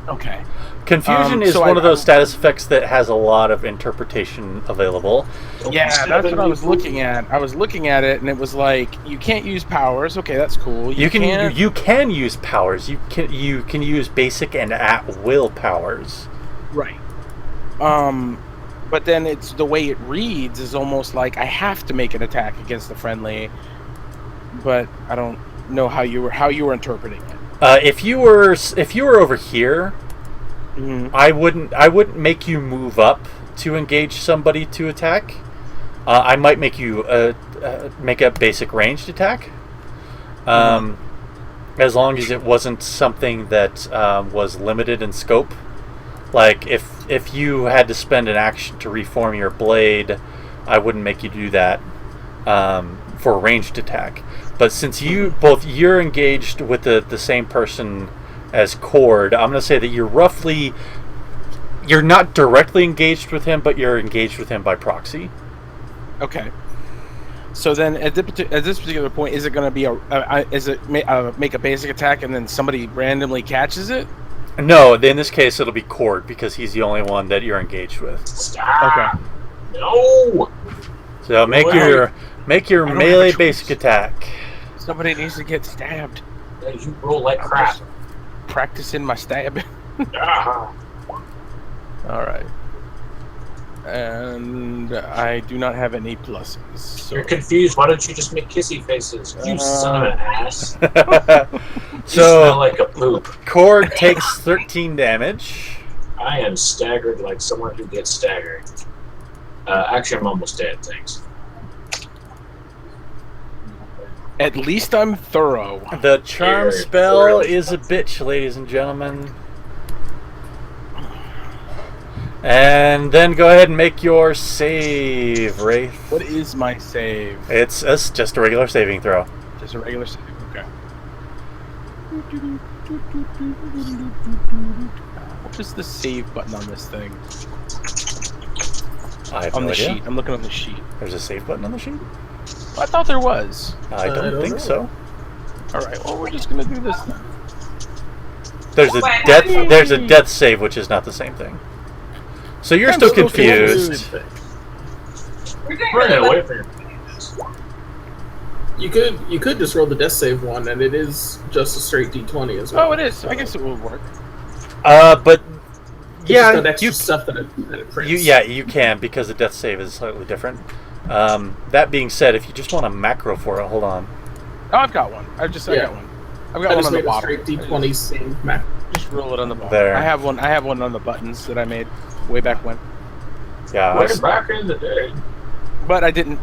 Okay. Confusion is one of those status effects that has a lot of interpretation available. Yeah, that's what I was looking at. I was looking at it, and it was like, you can't use powers. Okay, that's cool. You can use powers. You can use basic and at-will powers. Right. But then it's the way it reads is almost like I have to make an attack against the friendly, but I don't know how you were interpreting it. If you were over here, Mm-hmm. I wouldn't make you move up to engage somebody to attack. I might make you make a basic ranged attack, as long as it wasn't something that was limited in scope. Like if you had to spend an action to reform your blade, I wouldn't make you do that for a ranged attack. But since you're engaged with the same person as Cord, I'm going to say that you're not directly engaged with him, but you're engaged with him by proxy. Okay. So then, at this particular point, is it going to be make a basic attack and then somebody randomly catches it? No, in this case, it'll be Cord because he's the only one that you're engaged with. Stop. Okay. No. So make your melee basic attack. Somebody needs to get stabbed. You roll like crap. Practicing my stabbing. Ah. All right. And I do not have any pluses. So. You're confused. Why don't you just make kissy faces? You son of an ass. You So smell like a poop. Cord takes 13 damage. I am staggered like someone who gets staggered. Actually, I'm almost dead. Thanks. At least I'm thorough. The charm spell is a bitch, ladies and gentlemen. And then go ahead and make your save, Wraith. What is my save? It's just a regular saving throw. Just a regular save. Okay. What is the save button on this thing? I have On no the idea. sheet. I'm looking on the sheet. There's a save button on the sheet? I thought there was. I don't think so. All right. Well, we're just gonna do this then. There's a death save, which is not the same thing. So you're still confused. We're doing Run really away well. from your. You could just roll the death save one, and it is just a straight D20 as well. Oh, it is. I guess it will work. But It's yeah, just got extra stuff that it prints. you can, because the death save is slightly different. That being said, if you just want a macro for it, hold on. Oh, I've got one. I got one. I've got I one just on the made a bottom. straight D20 save map. Just roll it on the bottom. There. I have one on the buttons that I made way back when. Yeah, Way back in the day. But I didn't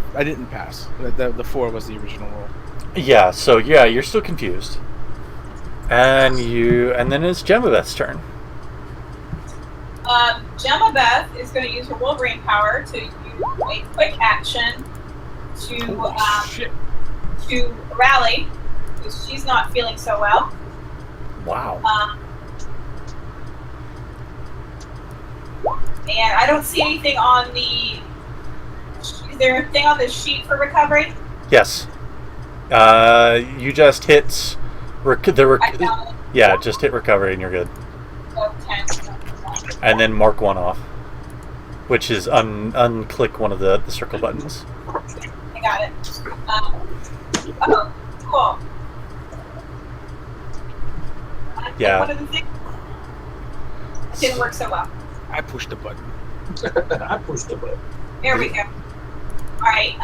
pass. The 4 was the original roll. yeah. So yeah, you're still confused. And then it's Jemmabeth's turn. Jemmabeth is going to use her Wolverine power to use a quick action to rally, because she's not feeling so well. Wow. And I don't see anything on the. Is there a thing on the sheet for recovery? Yes. You just hit I found it. yeah, just hit recovery and you're good. So 10. And then mark one off, which is unclick one of the circle buttons. I at it. Oh, cool. Yeah. One of the things didn't work so well. I pushed the button. I pushed the button. There we go. All right.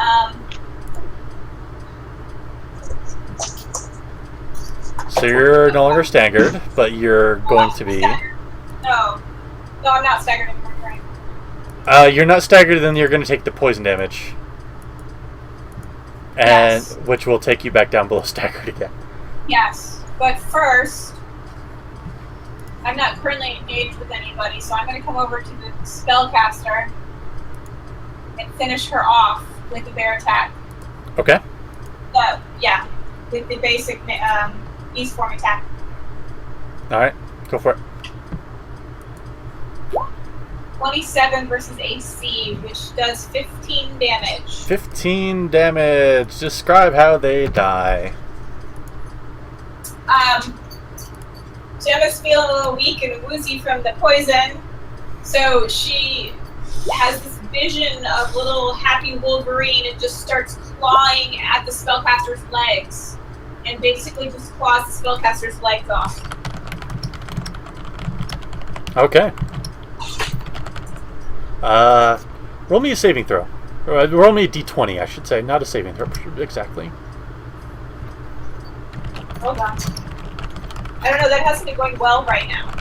So you're no longer staggered, but you're going to be. No, I'm not staggered anymore. Right? You're not staggered, then you're going to take the poison damage, and Yes. which will take you back down below staggered again. Yes, but first, I'm not currently engaged with anybody, so I'm going to come over to the spellcaster and finish her off with a bear attack. Okay. Yeah, the basic beast form attack. All right. Go for it. 27 versus AC, which does 15 damage. 15 damage. Describe how they die. Gemma's feeling a little weak and woozy from the poison, so she has this vision of little happy Wolverine and just starts clawing at the spellcaster's legs, and basically just claws the spellcaster's legs off. Okay. Roll me a saving throw. Roll me a d20, I should say, not a saving throw. Exactly. Hold on. I don't know, that hasn't been going well right now.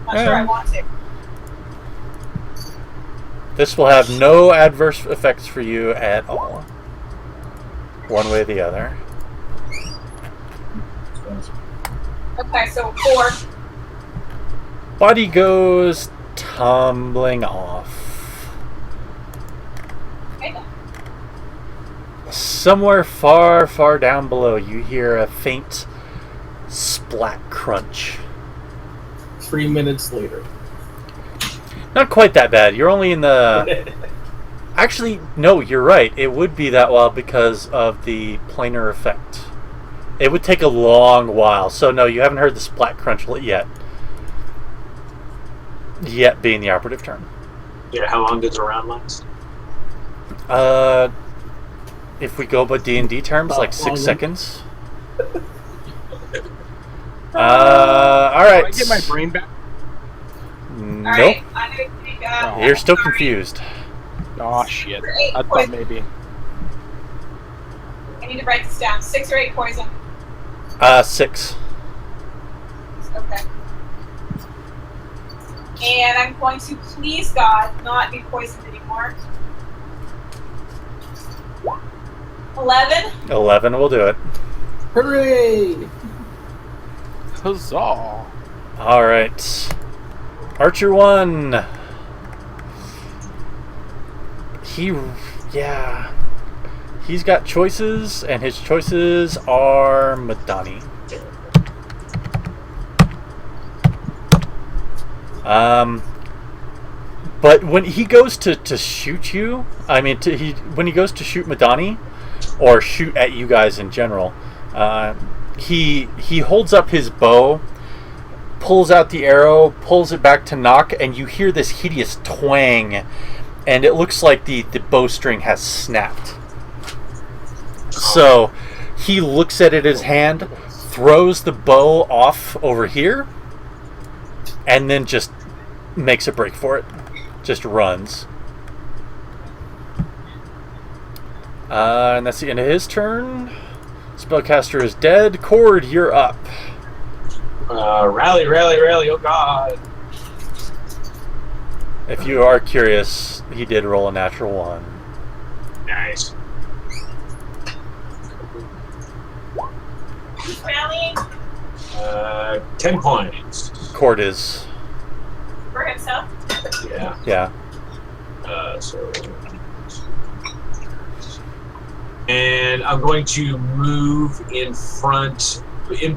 Not sure I want to. This will have no adverse effects for you at all. One way or the other. Okay, so 4. Body goes tumbling off. Okay. Somewhere far, far down below, you hear a faint splat crunch. 3 minutes later. Not quite that bad. You're only in the... Actually, no, you're right. It would be that while because of the planar effect. It would take a long while. So no, you haven't heard the splat crunch yet. Yet being the operative term. Yeah, how long does a round last? If we go by D&D terms, like 6 seconds. Alright. Can I get my brain back? Nope. Alright, I'm going to take You're still sorry. confused. Oh shit! For 8 I thought poison. maybe. I need to write this down. 6 or 8 poison. 6. Okay. And I'm going to please God not be poisoned anymore. 11. 11 will do it. Hooray! Huzzah! Alright. Archer 1. He's got choices, and his choices are Madani. But when he goes to shoot you, when he goes to shoot Madani, or shoot at you guys in general, he holds up his bow, pulls out the arrow, pulls it back to knock, and you hear this hideous twang, and it looks like the bowstring has snapped. So he looks at it in his hand, throws the bow off over here, and then just makes a break for it. Just runs. And that's the end of his turn. Spellcaster is dead. Cord, you're up. Rally, oh god. If you are curious, he did roll a natural 1. Nice. Who's rallying 10 points. Cord is. for himself? Yeah. Yeah. And I'm going to move in front,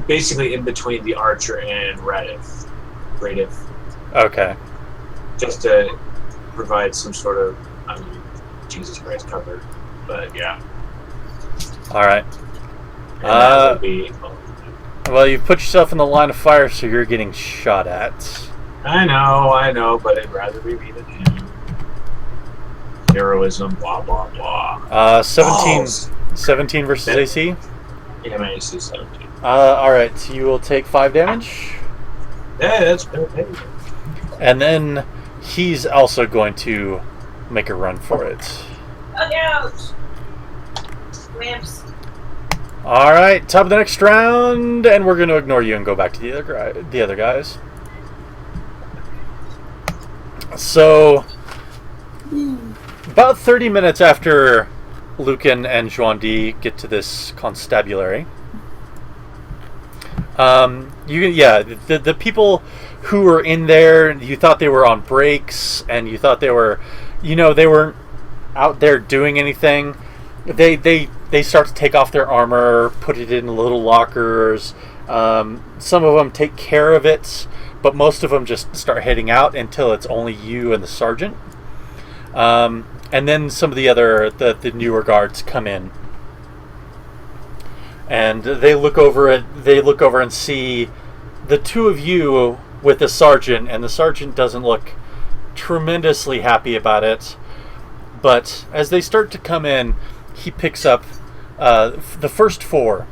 basically in between the archer and Radyph. Okay. Just to provide some sort of, Jesus Christ, cover. But yeah. Alright. And that would be. Well, you've put yourself in the line of fire, so you're getting shot at. I know, but it'd rather be me than him. Heroism, blah, blah, blah. 17. Balls. 17 versus Yeah. AC. Yeah, my AC is 17. All right, you will take 5 damage, Yeah, that's okay. and then he's also going to make a run for it. Look out! Wimps. All right, top of the next round, and we're going to ignore you and go back to the other guys. So, about 30 minutes after Lucan and Xuan-de get to this constabulary, the people who were in there, you thought they were on breaks, and you thought they were, they weren't out there doing anything. They start to take off their armor, put it in little lockers. Some of them take care of it, but most of them just start heading out until it's only you and the sergeant. And then some of the newer guards come in, and they look over and see the two of you with the sergeant, and the sergeant doesn't look tremendously happy about it. But as they start to come in, he picks up the first 4.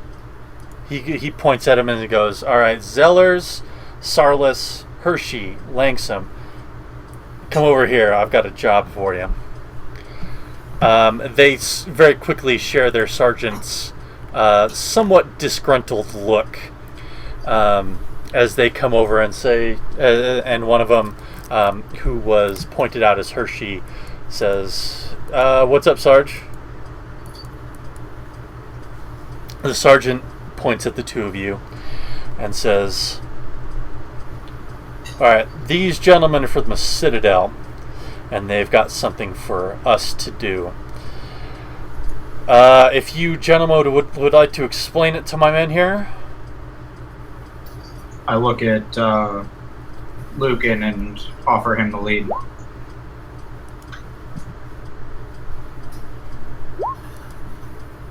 He points at him and he goes, "All right, Zellers, Sarlis, Hershey, Langsam, come over here. I've got a job for you." They very quickly share their sergeant's somewhat disgruntled look as they come over and say, and one of them, who was pointed out as Hershey, says, "What's up, Sarge?" The sergeant points at the two of you and says, "All right, these gentlemen are from the Citadel, and they've got something for us to do. If you gentlemen would like to explain it to my men here." I look at Lucan and offer him the lead.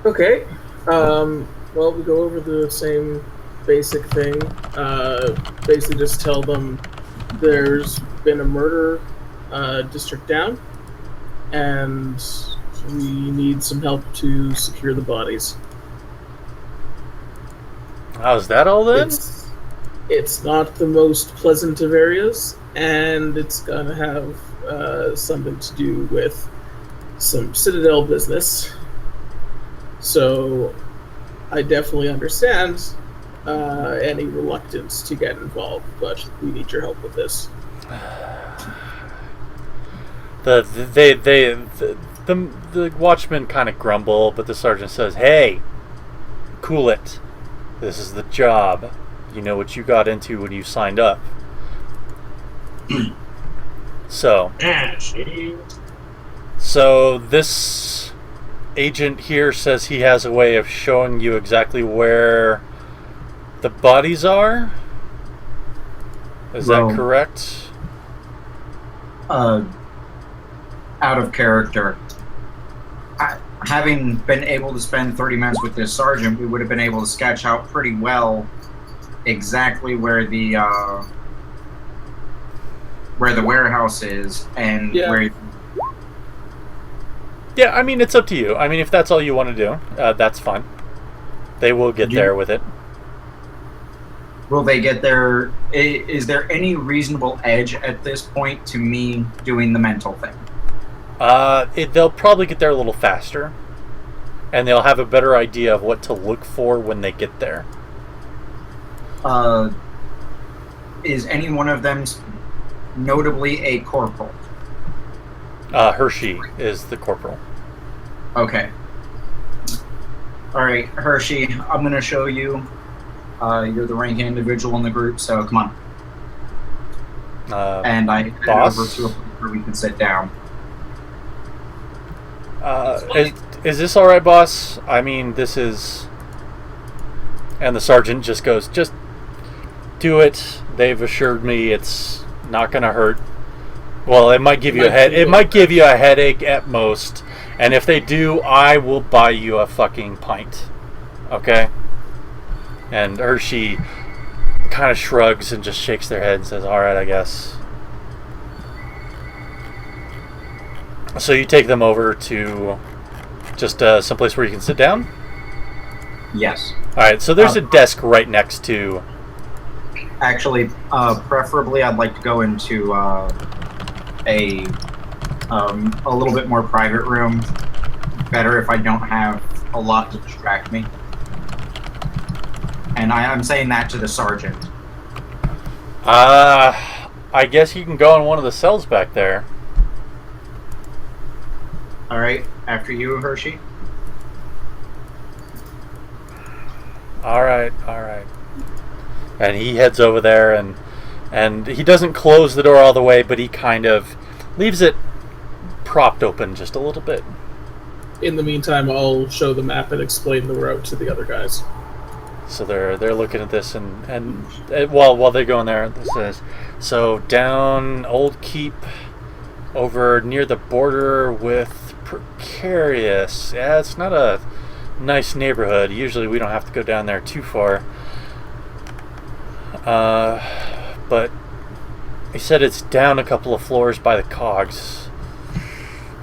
Okay. Well, we go over the same basic thing. Basically just tell them there's been a murder district down, and we need some help to secure the bodies. How's that all then? It's not the most pleasant of areas, and it's gonna have something to do with some Citadel business. So I definitely understand any reluctance to get involved, but we need your help with this. The watchmen kind of grumble, but the sergeant says, "Hey, cool it. This is the job. You know what you got into when you signed up." So this agent here says he has a way of showing you exactly where the bodies are. Is that correct? Out of character. Having been able to spend 30 minutes with this sergeant, we would have been able to sketch out pretty well exactly where the warehouse is and where. Yeah, I mean, it's up to you. I mean, if that's all you want to do, that's fine. They will get there with it. Will they get there? Is there any reasonable edge at this point to me doing the mental thing? They'll probably get there a little faster, and they'll have a better idea of what to look for when they get there. Is any one of them notably a corporal? Hershey is the corporal. Okay. Alright, Hershey, I'm going to show you. You're the ranking individual in the group, so come on. And I head over to a place where we can sit down. Is this alright, boss? I mean, this is... And the sergeant just goes, "Just do it. They've assured me it's not going to hurt. Well, it might give you it might give you a headache at most. And if they do, I will buy you a fucking pint. Okay?" And Hershey kind of shrugs and just shakes their head and says, "Alright, I guess." So you take them over to Just someplace where you can sit down? Yes. Alright, so there's a desk right next to... Actually, preferably I'd like to go into a little bit more private room. Better if I don't have a lot to distract me. And I'm saying that to the sergeant. I guess you can go in one of the cells back there. Alright, after you, Hershey. Alright. And he heads over there, and he doesn't close the door all the way, but he kind of leaves it propped open just a little bit. In the meantime, I'll show the map and explain the route to the other guys. So they're looking at this, and while they're going there, this says, so down Old Keep, over near the border with Precarious. Yeah, it's not a nice neighborhood. Usually we don't have to go down there too far. But he said it's down a couple of floors by the cogs.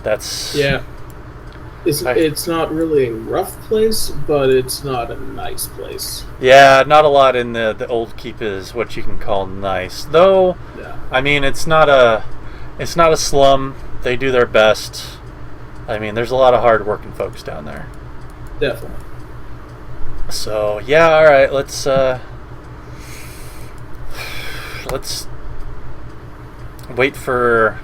That's... Yeah. It's not really a rough place, but it's not a nice place. Yeah, not a lot in the Old Keep is what you can call nice. Though, yeah. I mean, it's not a slum. They do their best. I mean, there's a lot of hard-working folks down there. Definitely. So, yeah, alright, let's wait for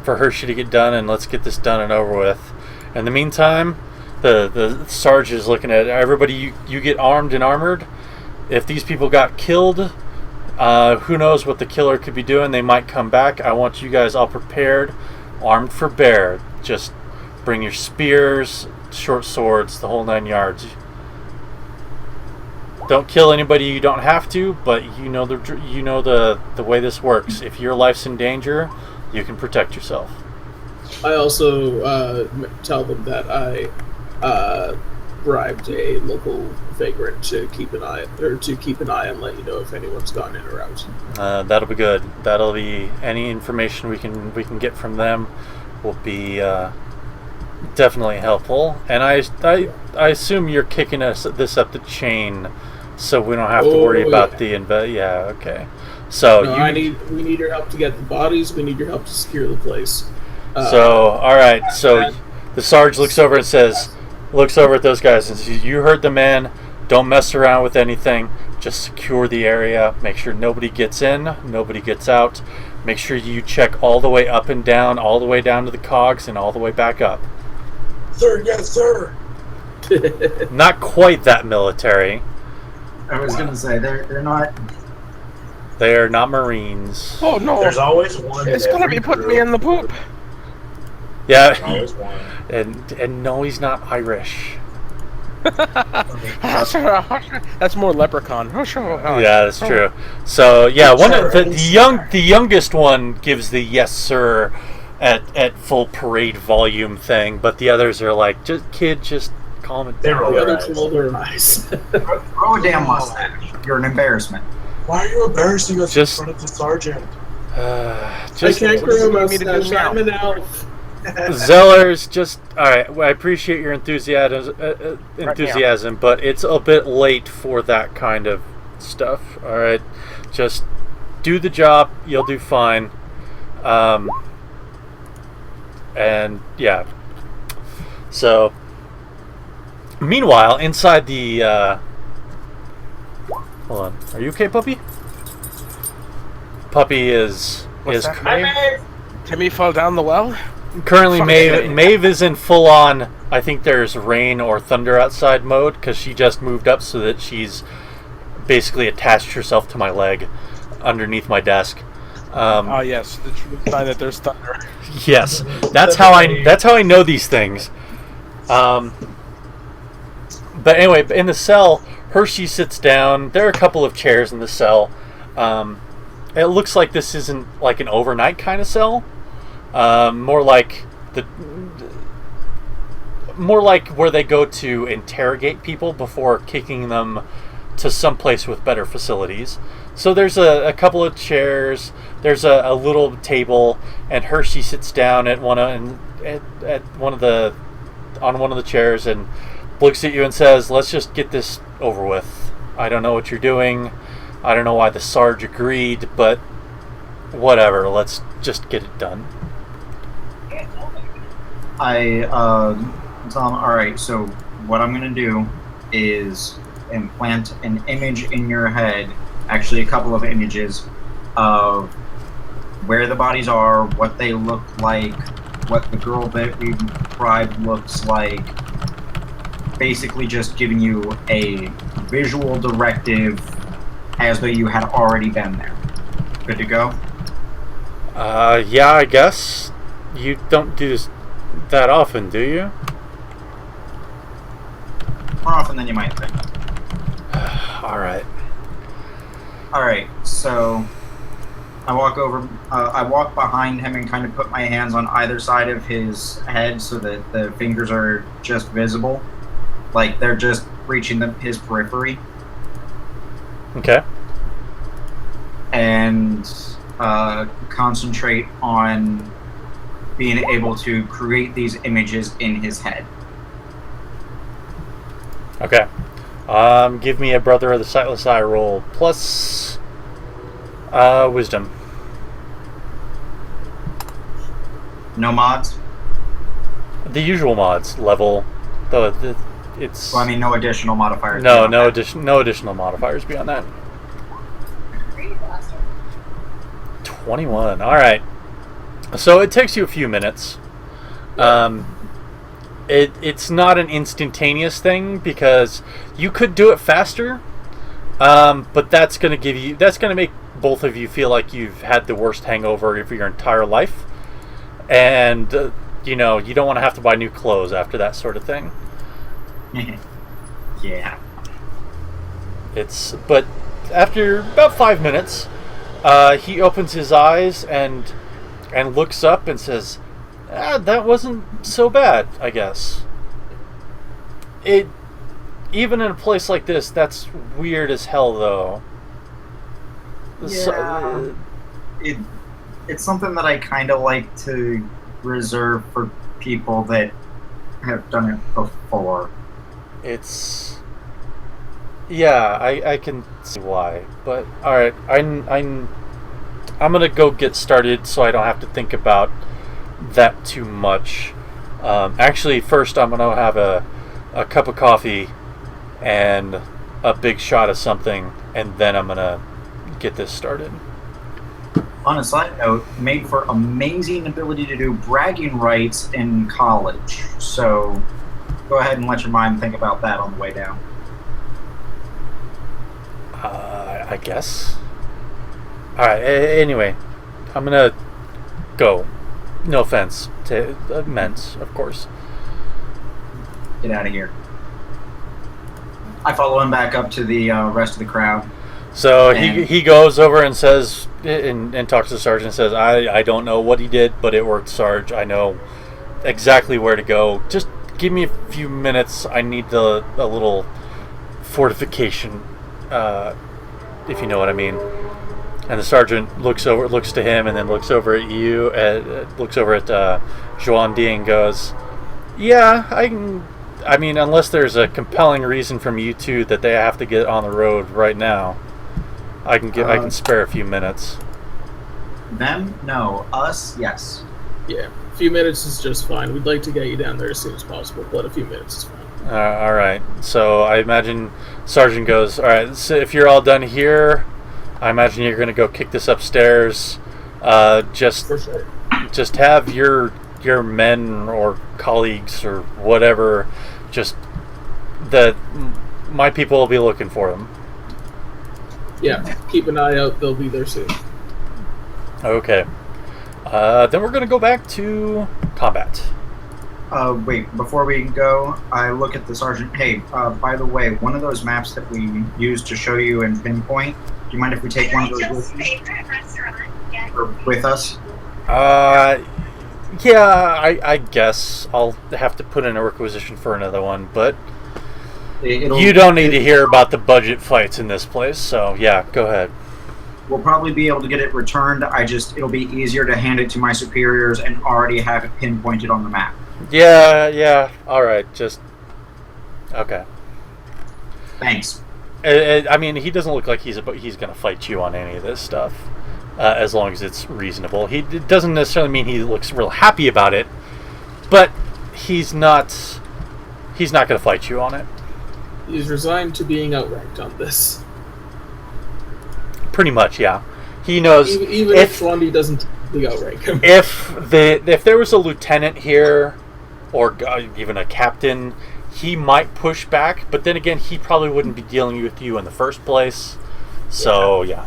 Hershey to get done, and let's get this done and over with. In the meantime, the Sarge is looking at everybody. You get armed and armored. If these people got killed, who knows what the killer could be doing. They might come back. I want you guys all prepared, armed for bear. Just bring your spears, short swords, the whole 9 yards. Don't kill anybody you don't have to, but you know the way this works. If your life's in danger, you can protect yourself. I also tell them that I bribed a local vagrant to keep an eye and let you know if anyone's gone in or out. That'll be good. That'll be any information we can get from them will be definitely helpful. And I assume you're kicking this up the chain, so we don't have to worry about the Yeah, okay. So no, we need your help to get the bodies. We need your help to secure the place. All right. So the Sarge looks over at those guys and says, "You heard the man. Don't mess around with anything. Just secure the area. Make sure nobody gets in, nobody gets out. Make sure you check all the way up and down, all the way down to the cogs, and all the way back up." Sir, yes, sir. Not quite that military. I was going to say, they're not... They are not Marines. Oh no! There's always one. It's gonna be putting me in the poop. Yeah. There's always one. And no, he's not Irish. That's more leprechaun. Yeah, that's true. So yeah, the youngest one gives the yes sir at full parade volume thing, but the others are like, just calm it down. The others roll their eyes. Grow a damn mustache. You're an embarrassment. Why are you embarrassing us Just- in front of the sergeant? I can't grow a mustache. I'm an elf. Zellers, all right. Well, I appreciate your enthusiasm, but it's a bit late for that kind of stuff. All right, just do the job. You'll do fine. And yeah. So, meanwhile, inside the hold on. Are you okay, puppy? Puppy is Timmy fell down the well. currently Maeve is in full on. I think there's rain or thunder outside mode because she just moved up so that she's basically attached herself to my leg underneath my desk. Yes, the true sign that there's thunder. Yes, that's how I know these things. But anyway, in the cell, Hershey sits down. There are a couple of chairs in the cell. It looks like this isn't like an overnight kind of cell. More like where they go to interrogate people before kicking them to someplace with better facilities. So there's a couple of chairs. There's a little table, and Hershey sits down at one of the on one of the chairs and looks at you and says, "Let's just get this over with. I don't know what you're doing. I don't know why the Sarge agreed, but whatever. Let's just get it done." I tell him, all right, so what I'm going to do is implant an image in your head, actually a couple of images of where the bodies are, what they look like, what the girl that we bribed looks like, basically just giving you a visual directive as though you had already been there. Good to go? Yeah, I guess. You don't do this that often, do you? More often than you might think. Alright. Alright, so I walk behind him and kind of put my hands on either side of his head so that the fingers are just visible. Like they're just reaching his periphery. Okay. And concentrate on being able to create these images in his head. Okay. Give me a Brother of the Sightless Eye roll plus wisdom. No mods? The usual mods level, though it's. Well, I mean, no additional modifiers. No additional modifiers beyond that. 21. All right. So it takes you a few minutes. It's not an instantaneous thing because you could do it faster, but that's going to make both of you feel like you've had the worst hangover of your entire life, and you don't want to have to buy new clothes after that sort of thing. Yeah. But after about 5 minutes, he opens his eyes and looks up and says, "That wasn't so bad, I guess." Even in a place like this, that's weird as hell, though. Yeah. It's something that I kind of like to reserve for people that have done it before. Yeah, I can see why, but all right, I'm gonna go get started so I don't have to think about that too much. Actually, first I'm gonna have a cup of coffee and a big shot of something, and then I'm gonna get this started. On a side note, made for amazing ability to do bragging rights in college. So go ahead and let your mind think about that on the way down. I guess. Alright, anyway, I'm gonna go. No offense to Ments, of course. Get out of here. I follow him back up to the rest of the crowd. So he goes over and says, and talks to the sergeant and says, I don't know what he did, but it worked, Sarge. I know exactly where to go. Just give me a few minutes. I need a little fortification, if you know what I mean. And the sergeant looks to him, and then looks over at you, looks over at Xuan-de and goes, "Yeah, I mean, unless there's a compelling reason from you two that they have to get on the road right now, I can spare a few minutes." Them? No. Us? Yes. Yeah, a few minutes is just fine. We'd like to get you down there as soon as possible, but a few minutes is fine. All right. So I imagine Sergeant goes, "All right, so if you're all done here, I imagine you're going to go kick this upstairs. Just For sure. Just have your men or colleagues or whatever, my people will be looking for them." Yeah, keep an eye out. They'll be there soon. Okay. Then we're going to go back to combat. Wait, before we go, I look at the sergeant. Hey, by the way, one of those maps that we used to show you in pinpoint, do you mind if we take one of those with us? Yeah, I guess I'll have to put in a requisition for another one, but you don't need to hear about the budget fights in this place, so yeah, go ahead. We'll probably be able to get it returned. It'll be easier to hand it to my superiors and already have it pinpointed on the map. Yeah. All right, just okay. Thanks. I mean, he doesn't look like he's going to fight you on any of this stuff, as long as it's reasonable. It doesn't necessarily mean he looks real happy about it, but he's not going to fight you on it. He's resigned to being outranked on this. Pretty much, yeah. He knows even if Xuan-de doesn't outrank him. If there was a lieutenant here, or even a captain, he might push back. But then again, he probably wouldn't be dealing with you in the first place. So yeah.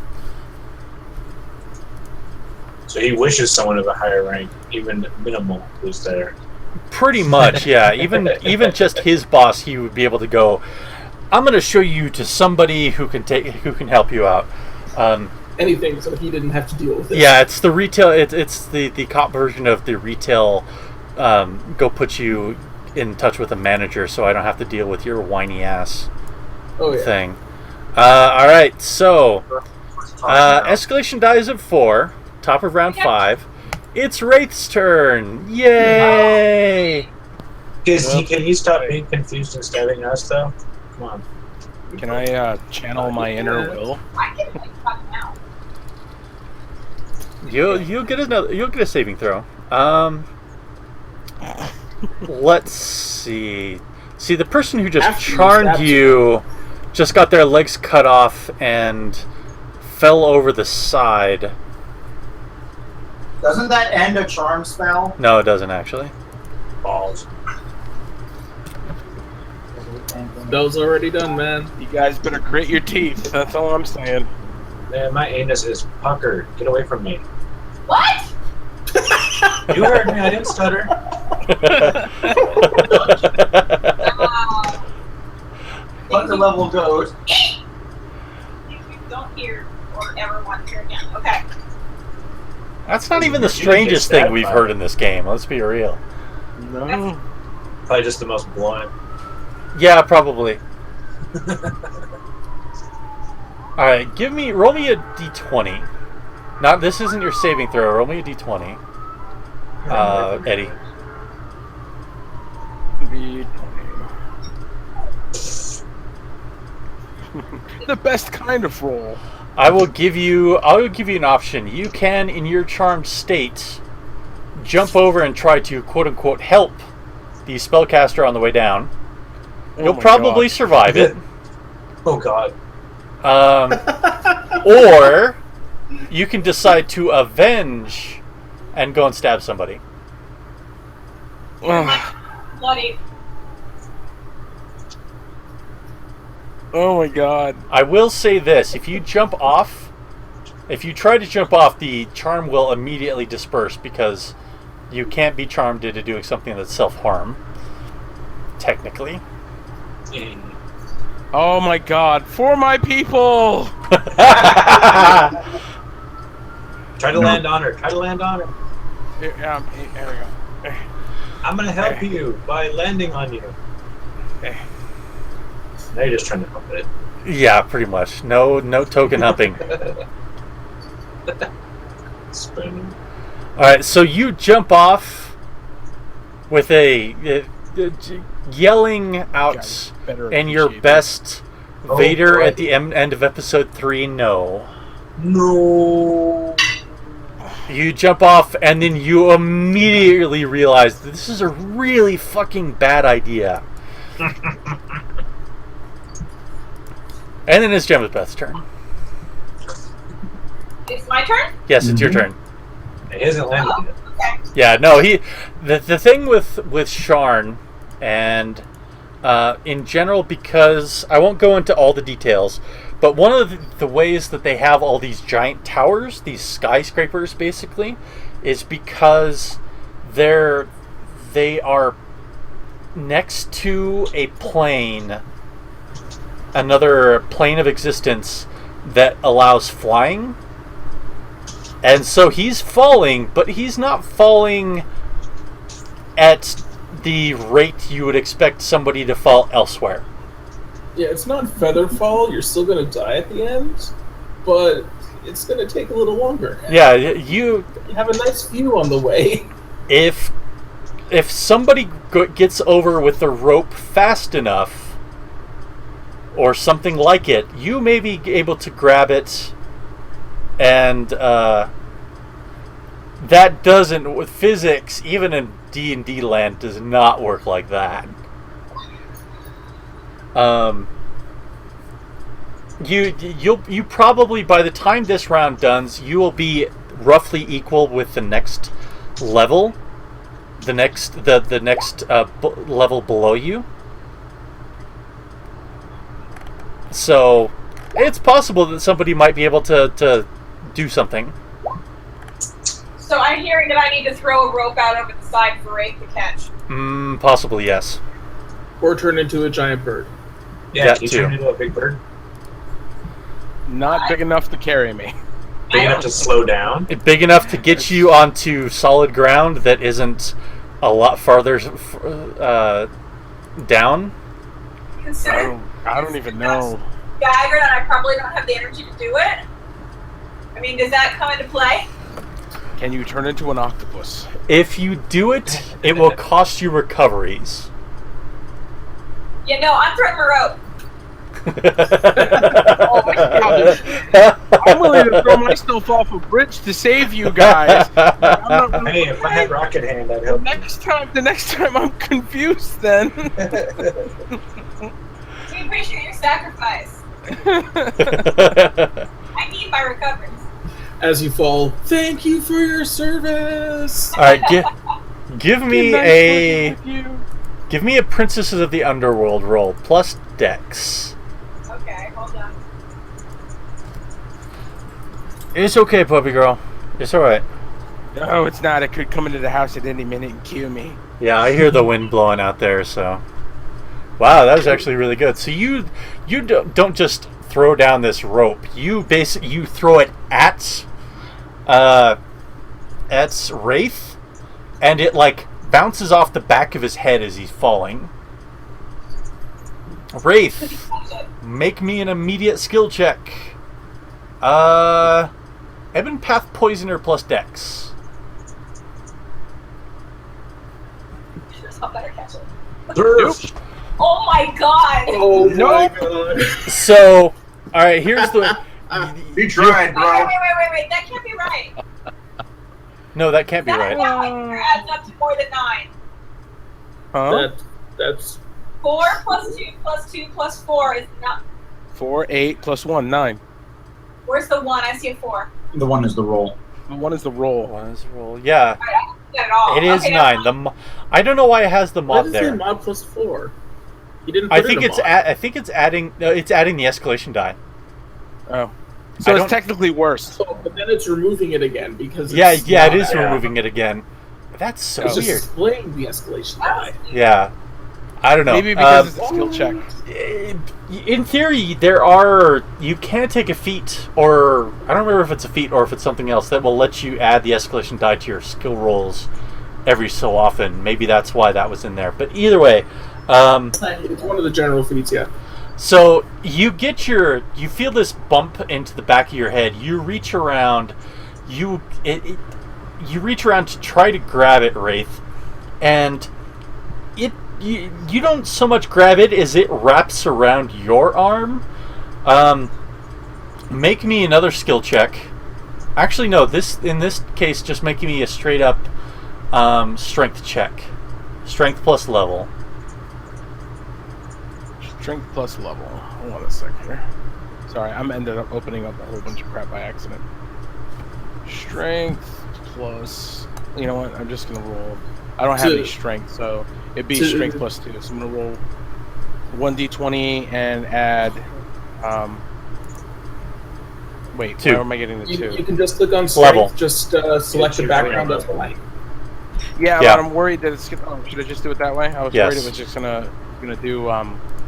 So he wishes someone of a higher rank, even minimal, was there. Pretty much, yeah. Even just his boss, he would be able to go, I'm going to show you to somebody who can help you out. Anything, so he didn't have to deal with it. Yeah, it's the retail. It's the cop version of the retail. Go put you in touch with a manager, so I don't have to deal with your whiny ass thing. All right, so escalation dies at 4, top of round 5. It's Wraith's turn. Yay! Can you stop being confused and stabbing us, though? Come on. Can I channel my inner will? I can talk now. You'll get a saving throw. Let's see. See, the person who just charmed you just got their legs cut off and fell over the side. Doesn't that end a charm spell? No, it doesn't actually. Balls. Spell's already done, man. You guys better grit your teeth. That's all I'm saying. Man, my anus is puckered. Get away from me. What? You heard me. I didn't stutter. Pucker level goes. You don't hear or ever want to hear again. Okay. That's not even the strangest thing we've heard in this game. Let's be real. No. Probably just the most blunt. Yeah, probably. All right, roll me a d20. Not this isn't your saving throw. Roll me a d20. Eddie. The best kind of roll. I will give you an option. You can, in your charmed state, jump over and try to quote unquote help the spellcaster on the way down. You'll probably survive it. Oh God. Or you can decide to avenge and go and stab somebody. Bloody. Oh my God. I will say this: if you try to jump off, the charm will immediately disperse because you can't be charmed into doing something that's self-harm. Technically. Oh my God! For my people! Try to land on her. Here we go. I'm gonna help you by landing on you. Okay. Now you're just trying to hump it. Yeah, pretty much. No token humping. Spinning. All right, so you jump off with yelling out in your best Vader at the end of episode 3. No. You jump off and then you immediately realize that this is a really fucking bad idea. And then it's Jemmabeth's turn. It's my turn? Yes, it's your turn. It hasn't landed yet. Okay. Yeah, no, the thing with Sharn and in general, because I won't go into all the details, but one of the ways that they have all these giant towers, these skyscrapers basically, is because they are next to a plane, another plane of existence that allows flying. And so he's falling, but he's not falling at the rate you would expect somebody to fall elsewhere. Yeah, it's not feather fall. You're still going to die at the end, but it's going to take a little longer. Yeah, you have a nice view on the way. If if somebody gets over with the rope fast enough, or something like it, you may be able to grab it, and that doesn't, with physics, even in D&D land, does not work like that. You probably, by the time this round does, you will be roughly equal with the next level, the next level below you. So it's possible that somebody might be able to do something. So I'm hearing that I need to throw a rope out over the side for Wraith to catch. Possibly, yes. Or turn into a giant bird. Yeah, That you too. turn into a big bird. Not big enough to carry me. Big enough to slow down. Big enough to get you onto solid ground that isn't a lot farther down. Consider I don't even know. staggered, and I probably don't have the energy to do it. I mean, does that come into play? Can you turn into an octopus? If you do it, it will cost you recoveries. Yeah, no, I'm throwing a rope. Oh my god! I'm willing to throw myself off a bridge to save you guys. I'm not really Hey, if I had rocket hand, I'd help. The next time I'm confused then. We appreciate your sacrifice. I need my recoveries. As you fall, thank you for your service. All right, give me Good night a working with you. give me a Princesses of the Underworld roll plus Dex. Okay, hold on. It's okay, puppy girl. It's all right. No, it's not. It could come into the house at any minute and kill me. Yeah, I hear the wind blowing out there. So, wow, that was actually really good. So you don't just throw down this rope. You throw it at Wraith, and it like bounces off the back of his head as he's falling. Wraith, make me an immediate skill check. Ebon Path Poisoner plus Dex. I better catch it. Nope. Oh my god! Oh my Nope. god. So, all right, here's the. You tried, bro. Wait, that can't be right. No, that can't be That right. number adds up to more than 9. Huh? That's 4 plus 2 plus 2 plus 4 is not. 4, 8 plus 1, 9. Where's the 1? I see a 4. The one is the roll. The 1 is the roll. One is roll. Yeah, Alright, I don't see that at all. it is Okay, 9. I don't know why it has the why mod does it say there. mod plus 4? You didn't put I in think a it's mod. I think it's adding. No, it's adding the escalation die. Oh. I So don't- it's technically worse. So, but then it's removing it again because Yeah, it's yeah, it not- is removing it again. That's so It's just weird. displaying the escalation die. Yeah, I don't know. Maybe because it's a skill check. In theory, you can take a feat, or I don't remember if it's a feat or if it's something else that will let you add the escalation die to your skill rolls every so often. Maybe that's why that was in there. But either way, It's one of the general feats, yeah. so you feel this bump into the back of your head. You reach around, you reach around to try to grab it, Wraith, and you don't so much grab it as it wraps around your arm. Make me another skill check. Actually, no. In this case, just making me a straight up strength check. Strength plus level. Strength plus level. Hold on a sec here. Sorry, I'm ended up opening up a whole bunch of crap by accident. Strength plus. You know what? I'm just gonna roll. I don't have any strength, so it'd be strength plus 2. So I'm gonna roll 1d20 and add. Wait, 2. where am I getting the 2? You can just click on strength, Level. just select the background that's blank. Yeah, Yeah. but I'm worried that it's gonna. Oh, should I just do it that way? I was Yes. worried it was just gonna do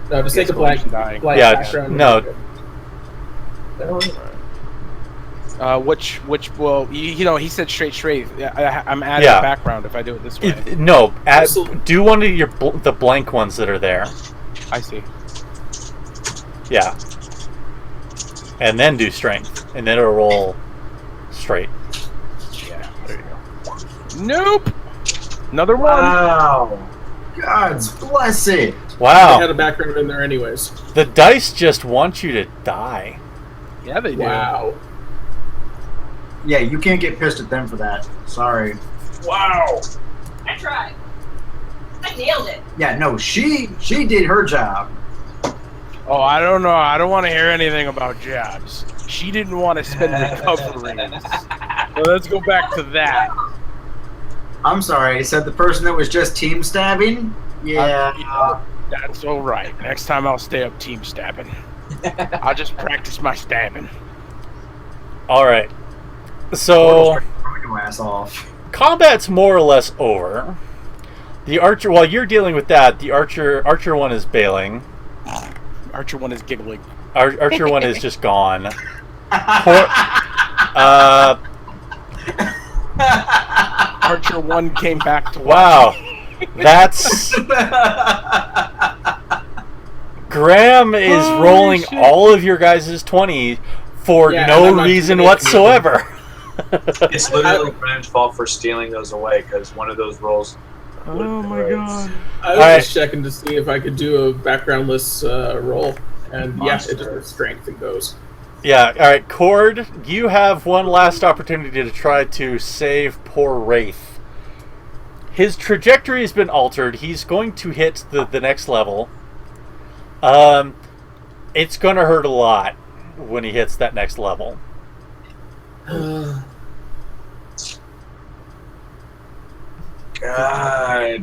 No, just take a blank, escalation die. blank Yeah, background. no. Which well, he said straight. I'm adding Yeah. a background if I do it this way. No, Absolutely. do one of the blank ones that are there. I see. Yeah. And then do strength, and then it'll roll straight. Yeah, there you go. Nope. Another one. Wow. God's bless it. I Wow. had a background in there anyways. The dice just want you to die. Yeah, they do. Wow. Yeah, you can't get pissed at them for that. Sorry. Wow. I tried. I nailed it. Yeah, no, she did her job. Oh, I don't know. I don't want to hear anything about jabs. She didn't want to spend recoveries. So let's go back to that. I'm sorry, said the person that was just team stabbing? Yeah. That's all right. Next time I'll stay up team stabbing. I'll just practice my stabbing. All right. So Your ass off. combat's more or less over. The archer, while you're dealing with that, the archer one is bailing. Archer 1 is giggling. Archer one is just gone. Archer 1 came back to Wow, that's Graham is Oh, rolling shit. all of your guys' 20 for Yeah, and no I'm not reason doing anything. whatsoever. It's literally Graham's fault for stealing those away because one of those rolls. Oh my god. I was Alright. just checking to see if I could do a backgroundless roll, and yeah, it just was strength and goes. Yeah, alright, Cord, you have one last opportunity to try to save poor Wraith. His trajectory has been altered. He's going to hit the next level. It's going to hurt a lot when he hits that next level. God,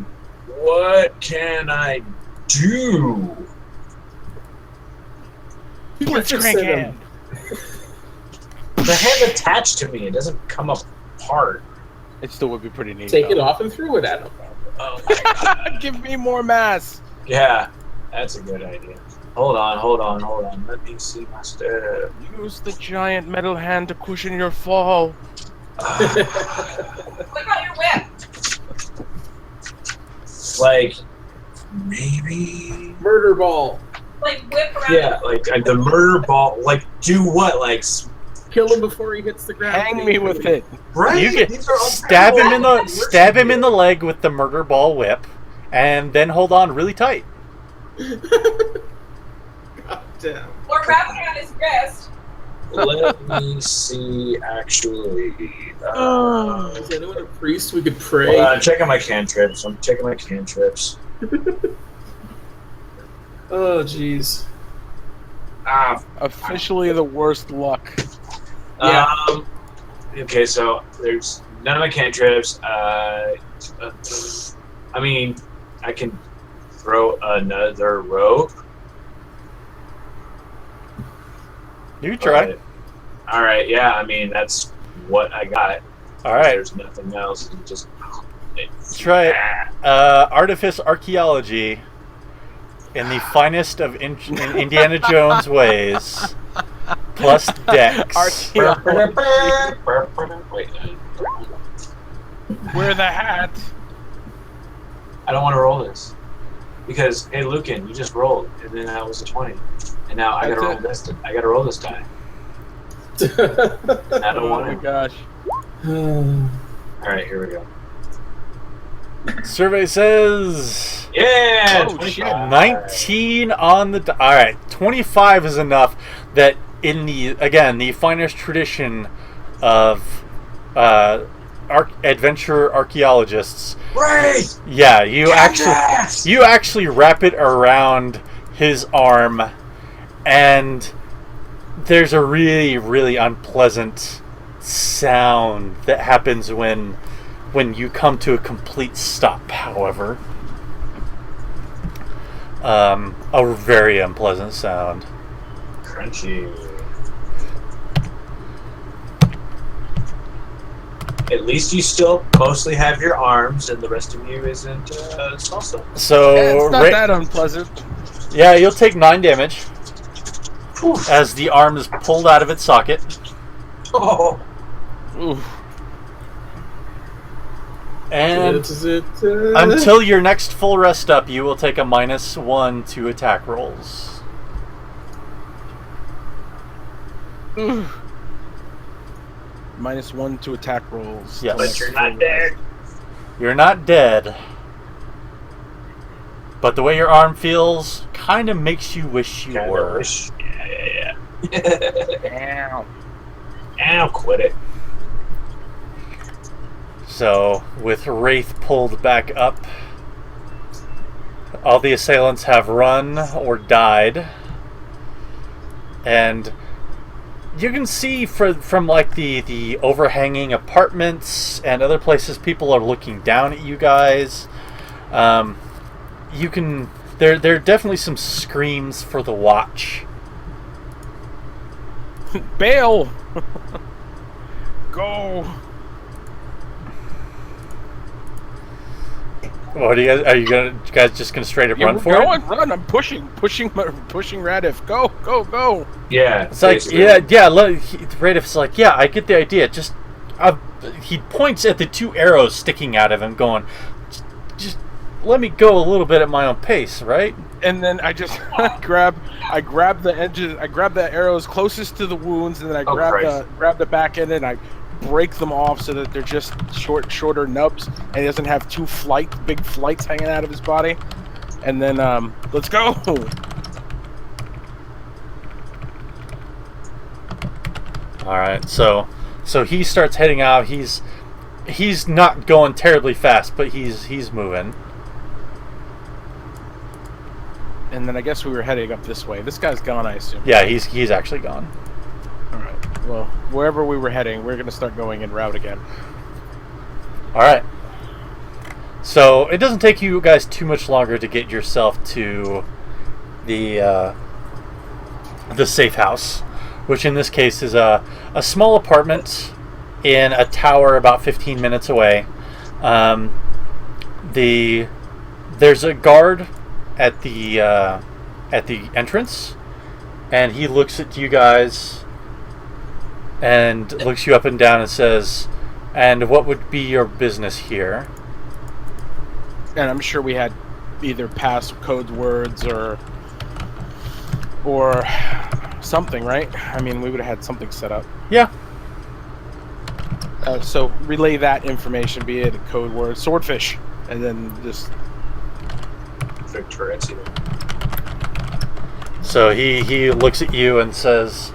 what can I do? Blitzcrank hand. The hand attached to me, it doesn't come apart. It still would be pretty neat. Take it though. off and throw it at him. Oh my God. Give me more mass. Yeah, that's a good idea. Hold on. Let me see my step. Use the giant metal hand to cushion your fall. What about your whip? Like, maybe. Murder ball. Like whip around. Yeah, like the murder ball. Like, do what? Like, Kill him before he hits the ground. Hang me with it. right? You can These are all stab him in parallel. the leg with the murder ball whip, and then hold on really tight. God damn. Or wrap it around his wrist. Let me see. Actually, Is anyone a priest we could pray? hold on, I'm checking my cantrips. Oh, jeez. Officially the worst luck. Yeah. Okay, so there's none of my cantrips. I mean, I can throw another rope. You can try. But- all right, yeah. I mean, that's what I got. All right, There's nothing else. Just try it. Artifice archaeology in the finest of Indiana Jones ways, plus Dex. Wait, Wear the hat. I don't want to roll this because hey, Lucan, you just rolled, and then that was a 20, and now I gotta roll this. I gotta roll this die. I don't Oh want my to. gosh. All right, here we go. Survey says Yeah, Oh, 25. 19 on the. All right, 25 is enough that in the finest tradition of adventure archaeologists. Wraith! Yeah, you Yes! actually wrap it around his arm, and there's a really, really unpleasant sound that happens when you come to a complete stop. However, a very unpleasant sound. Crunchy. At least you still mostly have your arms, and the rest of you isn't salsa. So, It's not that unpleasant. yeah, you'll take 9 damage as the arm is pulled out of its socket. Oh, Ooh. And until your next full rest up, you will take a -1 to attack rolls. Ooh. -1 to attack rolls. Yes. but you're not dead. You're not dead. But the way your arm feels kind of makes you wish you were. Yeah. Ow. Ow, quit it. So, with Wraith pulled back up, all the assailants have run or died. And you can see from like the overhanging apartments and other places, people are looking down at you guys. You can there are definitely some screams for the watch. Bail! Go! What are you guys just gonna straight up run for it? Run! I'm pushing Radyph. Go! Yeah. It's like, Radyph's like, yeah, I get the idea. Just, he points at the two arrows sticking out of him, going, just let me go a little bit at my own pace, right? And then I just grab the edges, I grab the arrows closest to the wounds, and then I grab the back end and I break them off so that they're just shorter nubs, and he doesn't have two big flights hanging out of his body. And then let's go. All right, so he starts heading out. He's not going terribly fast, but he's moving. And then I guess we were heading up this way. This guy's gone, I assume. Yeah, he's actually gone. All right. Well, wherever we were heading, we're going to start going en route again. All right. So it doesn't take you guys too much longer to get yourself to the safe house, which in this case is a small apartment in a tower about 15 minutes away. There's a guard at the entrance, and he looks at you guys and looks you up and down and says, "And what would be your business here?" And I'm sure we had either passcode words or something, right? I mean, we would have had something set up. Yeah. So relay that information, be it a code word, swordfish, and then just. So he looks at you and says,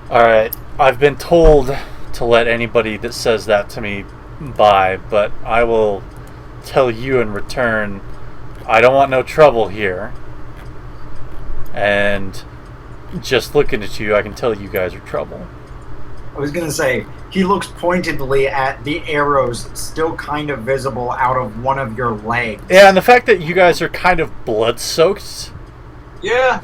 "All right, I've been told to let anybody that says that to me by, but I will tell you in return, I don't want no trouble here. And just looking at you, I can tell you guys are trouble." I was going to say, he looks pointedly at the arrows still kind of visible out of one of your legs. Yeah, and the fact that you guys are kind of blood-soaked. Yeah.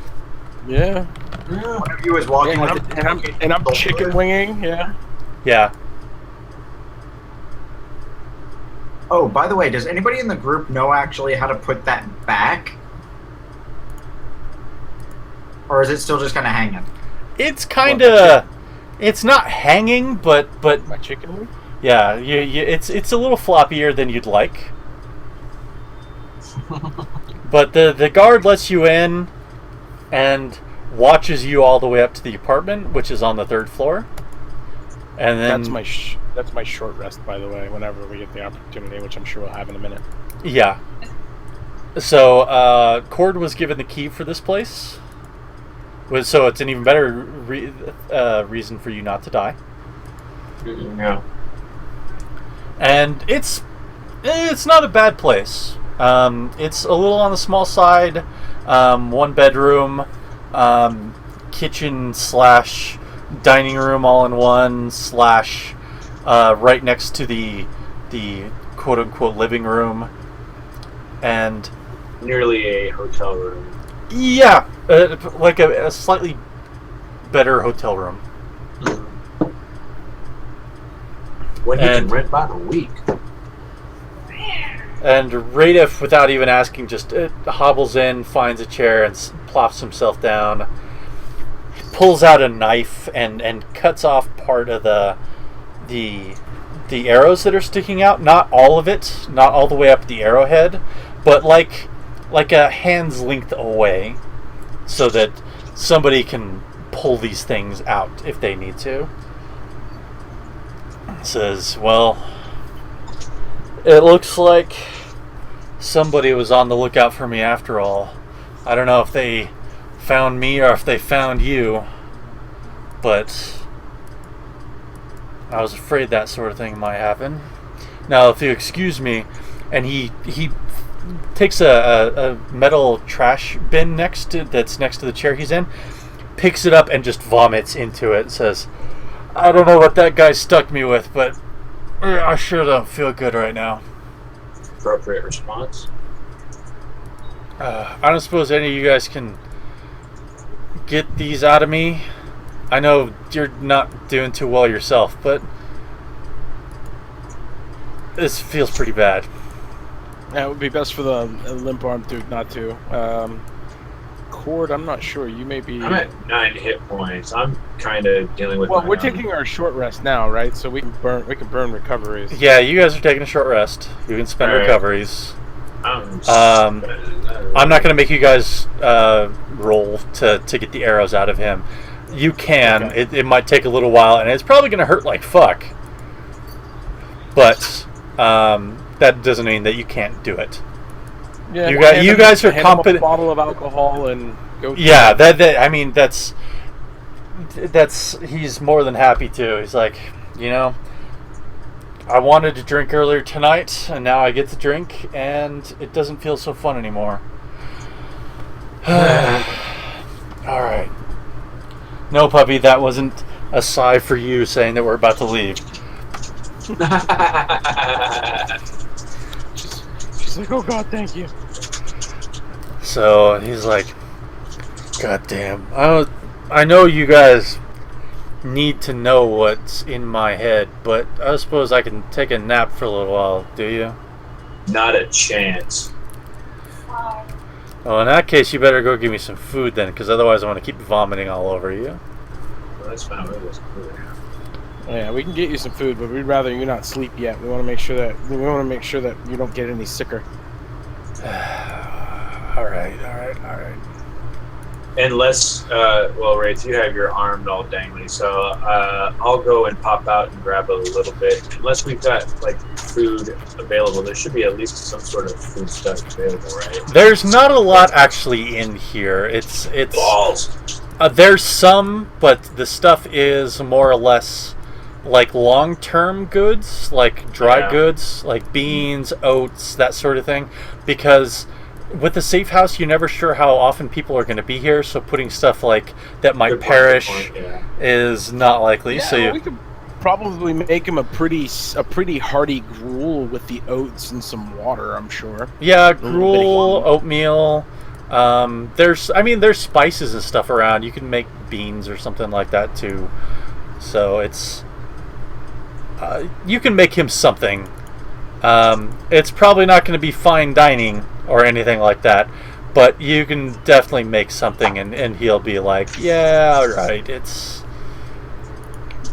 Yeah. One of you is walking and I'm chicken winging, yeah. Yeah. Oh, by the way, does anybody in the group know actually how to put that back? Or is it still just kind of hanging? It's kind of... It's not hanging, but my chicken wing? Yeah, it's a little floppier than you'd like. But the guard lets you in and watches you all the way up to the apartment, which is on the 3rd floor. And then that's my short rest, by the way, whenever we get the opportunity, which I'm sure we'll have in a minute. Yeah. So Cord was given the key for this place. So it's an even better reason for you not to die. Yeah. And it's not a bad place. It's a little on the small side. 1 bedroom, kitchen / dining room all in one / right next to the quote unquote living room. And Nearly a hotel room. Yeah, like a slightly better hotel room. When you can rent by the week. And Radyph, without even asking, just hobbles in, finds a chair, and plops himself down. Pulls out a knife and cuts off part of the arrows that are sticking out. Not all of it, not all the way up the arrowhead, but like a hand's length away, so that somebody can pull these things out if they need to. It says, "Well, It looks like somebody was on the lookout for me after all. I don't know if they found me or if they found you, but I was afraid that sort of thing might happen. Now, if you excuse me, and he takes a metal trash bin that's next to the chair he's in, picks it up and just vomits into it and says, I don't know what that guy stuck me with, but I sure don't feel good right now. Appropriate response. I don't suppose any of you guys can get these out of me. I know you're not doing too well yourself, but this feels pretty bad. Yeah, it would be best for the limp arm dude not to. Cord, I'm not sure. You may be. I'm at 9 hit points. I'm kind of dealing with. Well, we're taking our short rest now, right? So we can burn recoveries. Yeah, you guys are taking a short rest. You can spend recoveries. I'm not going to make you guys roll to get the arrows out of him. You can. Okay. It might take a little while, and it's probably going to hurt like fuck. But that doesn't mean that you can't do it. Yeah, you guys are competent. A bottle of alcohol and go. Yeah, I mean that's he's more than happy to. He's like, I wanted to drink earlier tonight, and now I get to drink, and it doesn't feel so fun anymore. All right. No, puppy, that wasn't a sigh for you saying that we're about to leave. She's like, oh God, thank you. So he's like, God damn. I know you guys need to know what's in my head, but I suppose I can take a nap for a little while, do you? Not a chance. Well, in that case, you better go give me some food then, because otherwise I want to keep vomiting all over you. Well, that's fine. Yeah, we can get you some food, but we'd rather you not sleep yet. We want to make sure that you don't get any sicker. All right. Unless, Wraith, you have your arm all dangly, so I'll go and pop out and grab a little bit. Unless we've got food available, there should be at least some sort of food stuff available, right? There's not a lot actually in here. It's balls. There's some, but the stuff is more or less like long-term goods, like dry goods, like beans, oats, that sort of thing, because with the safe house, you're never sure how often people are going to be here, so putting stuff like that might perish is not likely. Yeah, so we could probably make him a pretty hearty gruel with the oats and some water, I'm sure. Yeah, gruel, oatmeal. There's spices and stuff around. You can make beans or something like that too. So it's you can make him something. It's probably not going to be fine dining or anything like that, but you can definitely make something, and he'll be like, yeah, all right, it's...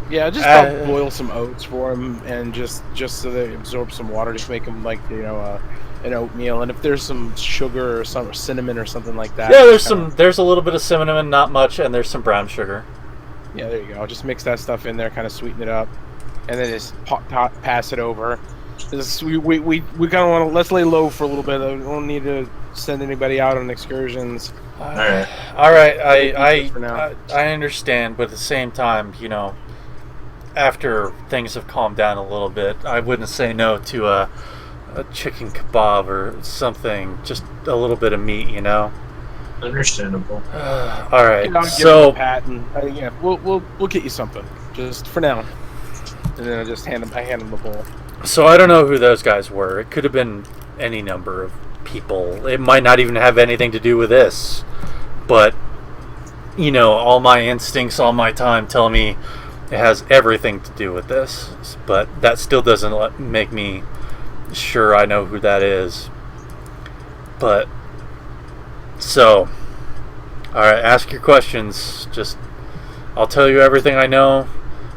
Yeah, just boil some oats for him, and just so they absorb some water, just make him an oatmeal, and if there's some sugar or some cinnamon or something like that. Yeah, there's a little bit of cinnamon, not much, and there's some brown sugar. Yeah, there you go. Just mix that stuff in there, kind of sweeten it up, and then just pass it over. We kind of want to let's lay low for a little bit. We don't need to send anybody out on excursions. All right. I understand, but at the same time, after things have calmed down a little bit, I wouldn't say no to a chicken kebab or something. Just a little bit of meat, Understandable. All right. So, Pat, and we'll get you something just for now, and then I hand him the bowl. So I don't know who those guys were. It could have been any number of people. It might not even have anything to do with this. But, all my instincts, all my time tell me it has everything to do with this. But that still doesn't make me sure I know who that is. But, so, alright, ask your questions. I'll tell you everything I know.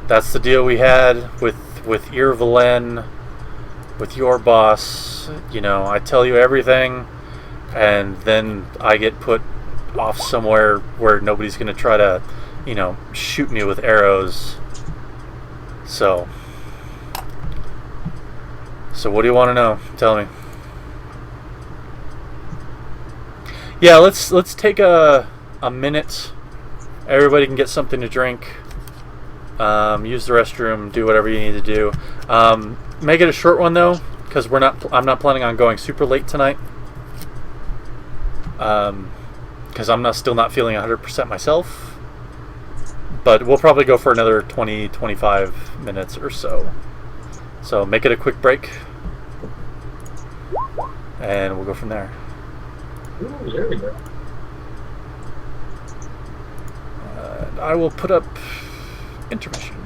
That's the deal we had with Irvalen, with your boss. I tell you everything, and then I get put off somewhere where nobody's going to try to, shoot me with arrows. So So what do you want to know? Tell me. Yeah, let's take a minute. Everybody can get something to drink. Use the restroom. Do whatever you need to do. Make it a short one though, because I'm not planning on going super late tonight. Because I'm still not feeling 100% myself. But we'll probably go for another 20-25 minutes or so. So make it a quick break, and we'll go from there. Ooh, there we go. I will put up intermission.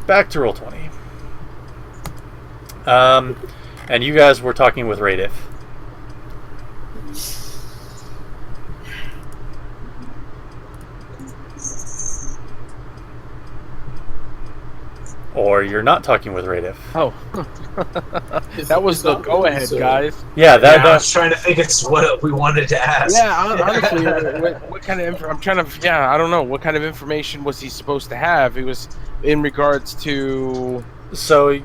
back to Roll20. And you guys were talking with Radyph. Or you're not talking with Radyph. Oh. That was the go-ahead, guys. Yeah, I was trying to think it's what we wanted to ask. Yeah, honestly, what kind of I'm trying to, I don't know. What kind of information was he supposed to have? It was in regards to... So, I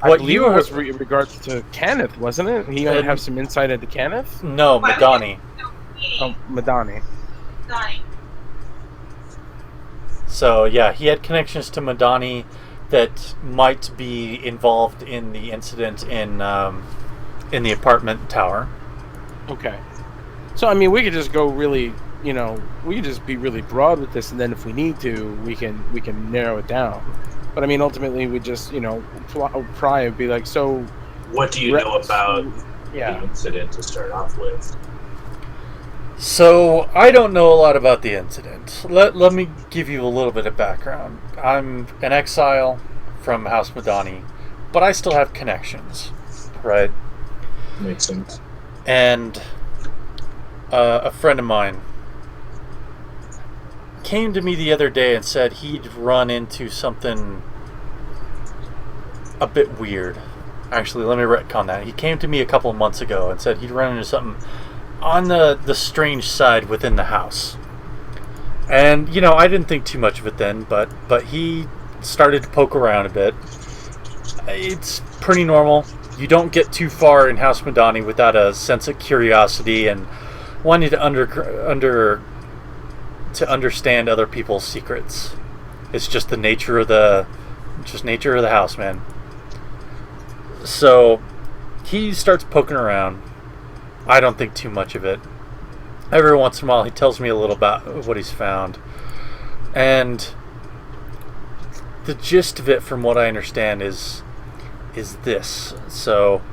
what believe you it heard... was in regards to Kenneth, wasn't it? He might have some insight into Kenneth? No, Madani. Oh, Madani. Donnie. So, yeah, he had connections to Madani that might be involved in the incident in the apartment tower. Okay. So, I mean, we could just go really, we could just be really broad with this, and then if we need to, we can narrow it down. But, I mean, ultimately, we just, pry and be like, so... What do you know about the incident to start off with? So, I don't know a lot about the incident. Let me give you a little bit of background. I'm an exile from House Madani, but I still have connections, right? Makes sense. And a friend of mine came to me the other day and said he'd run into something a bit weird. Actually, let me retcon that. He came to me a couple of months ago and said he'd run into something on the strange side within the house. And, I didn't think too much of it then, but he started to poke around a bit. It's pretty normal. You don't get too far in House Madani without a sense of curiosity and wanting to understand other people's secrets. It's just the nature of the house, man. So he starts poking around. I don't think too much of it. Every once in a while, he tells me a little about what he's found. And the gist of it, from what I understand, is this. So,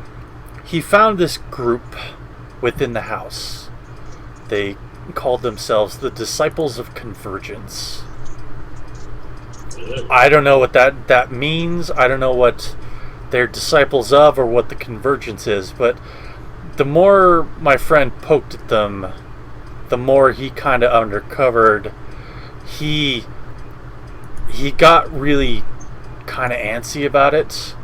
he found this group within the house. They called themselves the Disciples of Convergence. I don't know what that means. I don't know what they're disciples of or what the convergence is, but the more my friend poked at them, the more he kind of uncovered. He got really kind of antsy about it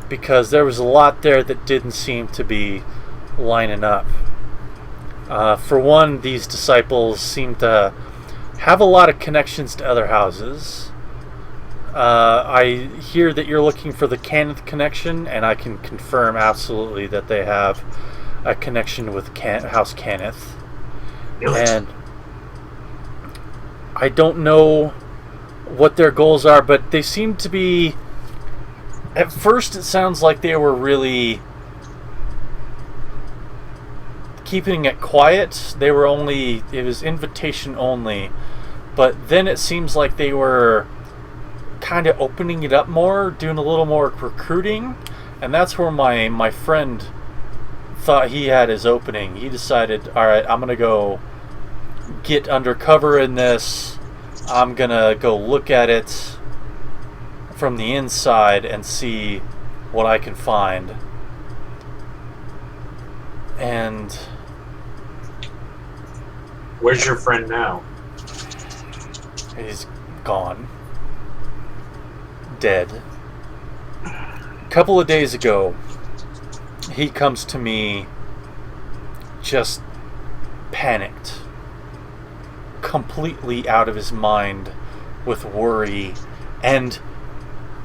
because there was a lot there that didn't seem to be lining up. For one, these disciples seem to have a lot of connections to other houses. I hear that you're looking for the Kenneth connection, and I can confirm absolutely that they have a connection with House Kenneth. And I don't know what their goals are, but they seem to be... At first, it sounds like they were really keeping it quiet. It was invitation only. But then it seems like they were kind of opening it up more, doing a little more recruiting. And that's where my friend thought he had his opening. He decided, alright, I'm going to go get undercover in this. I'm going to go look at it from the inside and see what I can find. And... Where's your friend now? He's gone. Dead. A couple of days ago, he comes to me just panicked, completely out of his mind with worry and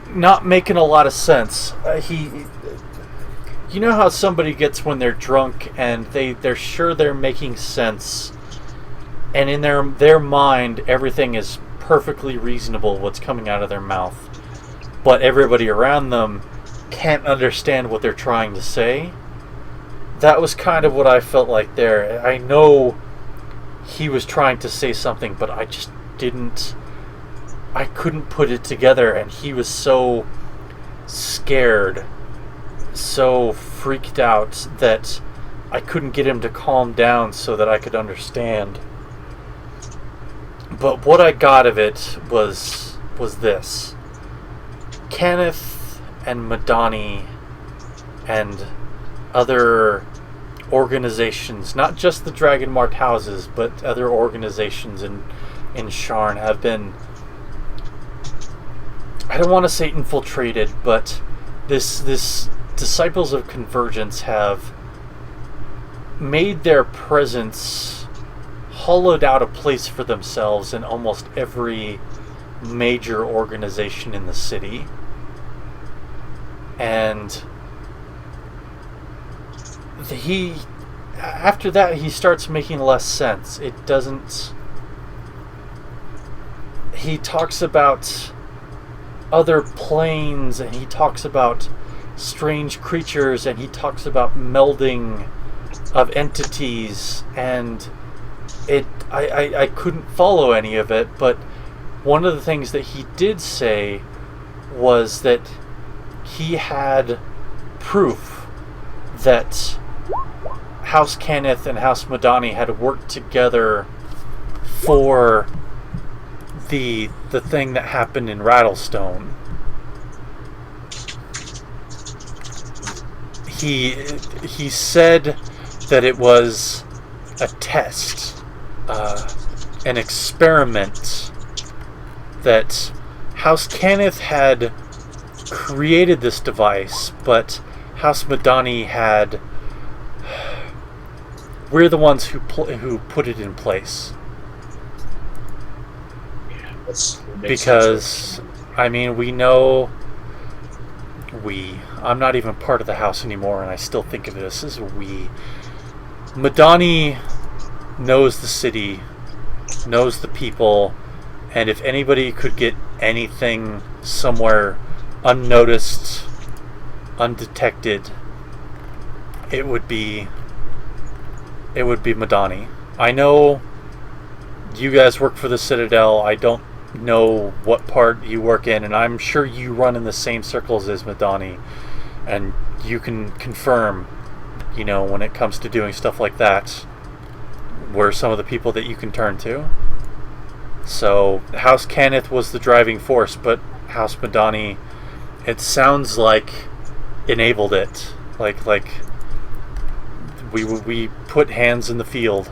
not making a lot of sense. You know how somebody gets when they're drunk and they're sure they're making sense, and in their mind everything is perfectly reasonable what's coming out of their mouth, but everybody around them can't understand what they're trying to say? That was kind of what I felt like there. I know he was trying to say something, but I just I couldn't put it together, and he was so scared, so freaked out that I couldn't get him to calm down so that I could understand. But what I got of it was this. Kenneth and Madani and other organizations, not just the Dragon Marked houses, but other organizations in Sharn have been, I don't want to say infiltrated, but this Disciples of Convergence have made their presence, hollowed out a place for themselves in almost every major organization in the city. And after that, he starts making less sense. It doesn't... He talks about other planes, and he talks about strange creatures, and he talks about melding of entities, and I couldn't follow any of it, but one of the things that he did say was that he had proof that House Kenneth and House Madani had worked together for the thing that happened in Rattlestone. He said that it was a test, an experiment, that House Kenneth had created this device, but House Madani had... We're the ones who put it in place. Yeah, that makes because, sense. I mean, we know... I'm not even part of the house anymore, and I still think of this as we. Madani knows the city, knows the people, and if anybody could get anything somewhere unnoticed, undetected, it would be Madani. I know you guys work for the Citadel. I don't know what part you work in, and I'm sure you run in the same circles as Madani, and you can confirm, when it comes to doing stuff like that, we're some of the people that you can turn to. So House Kenneth was the driving force, but House Madani, it sounds like, enabled it. Like we put hands in the field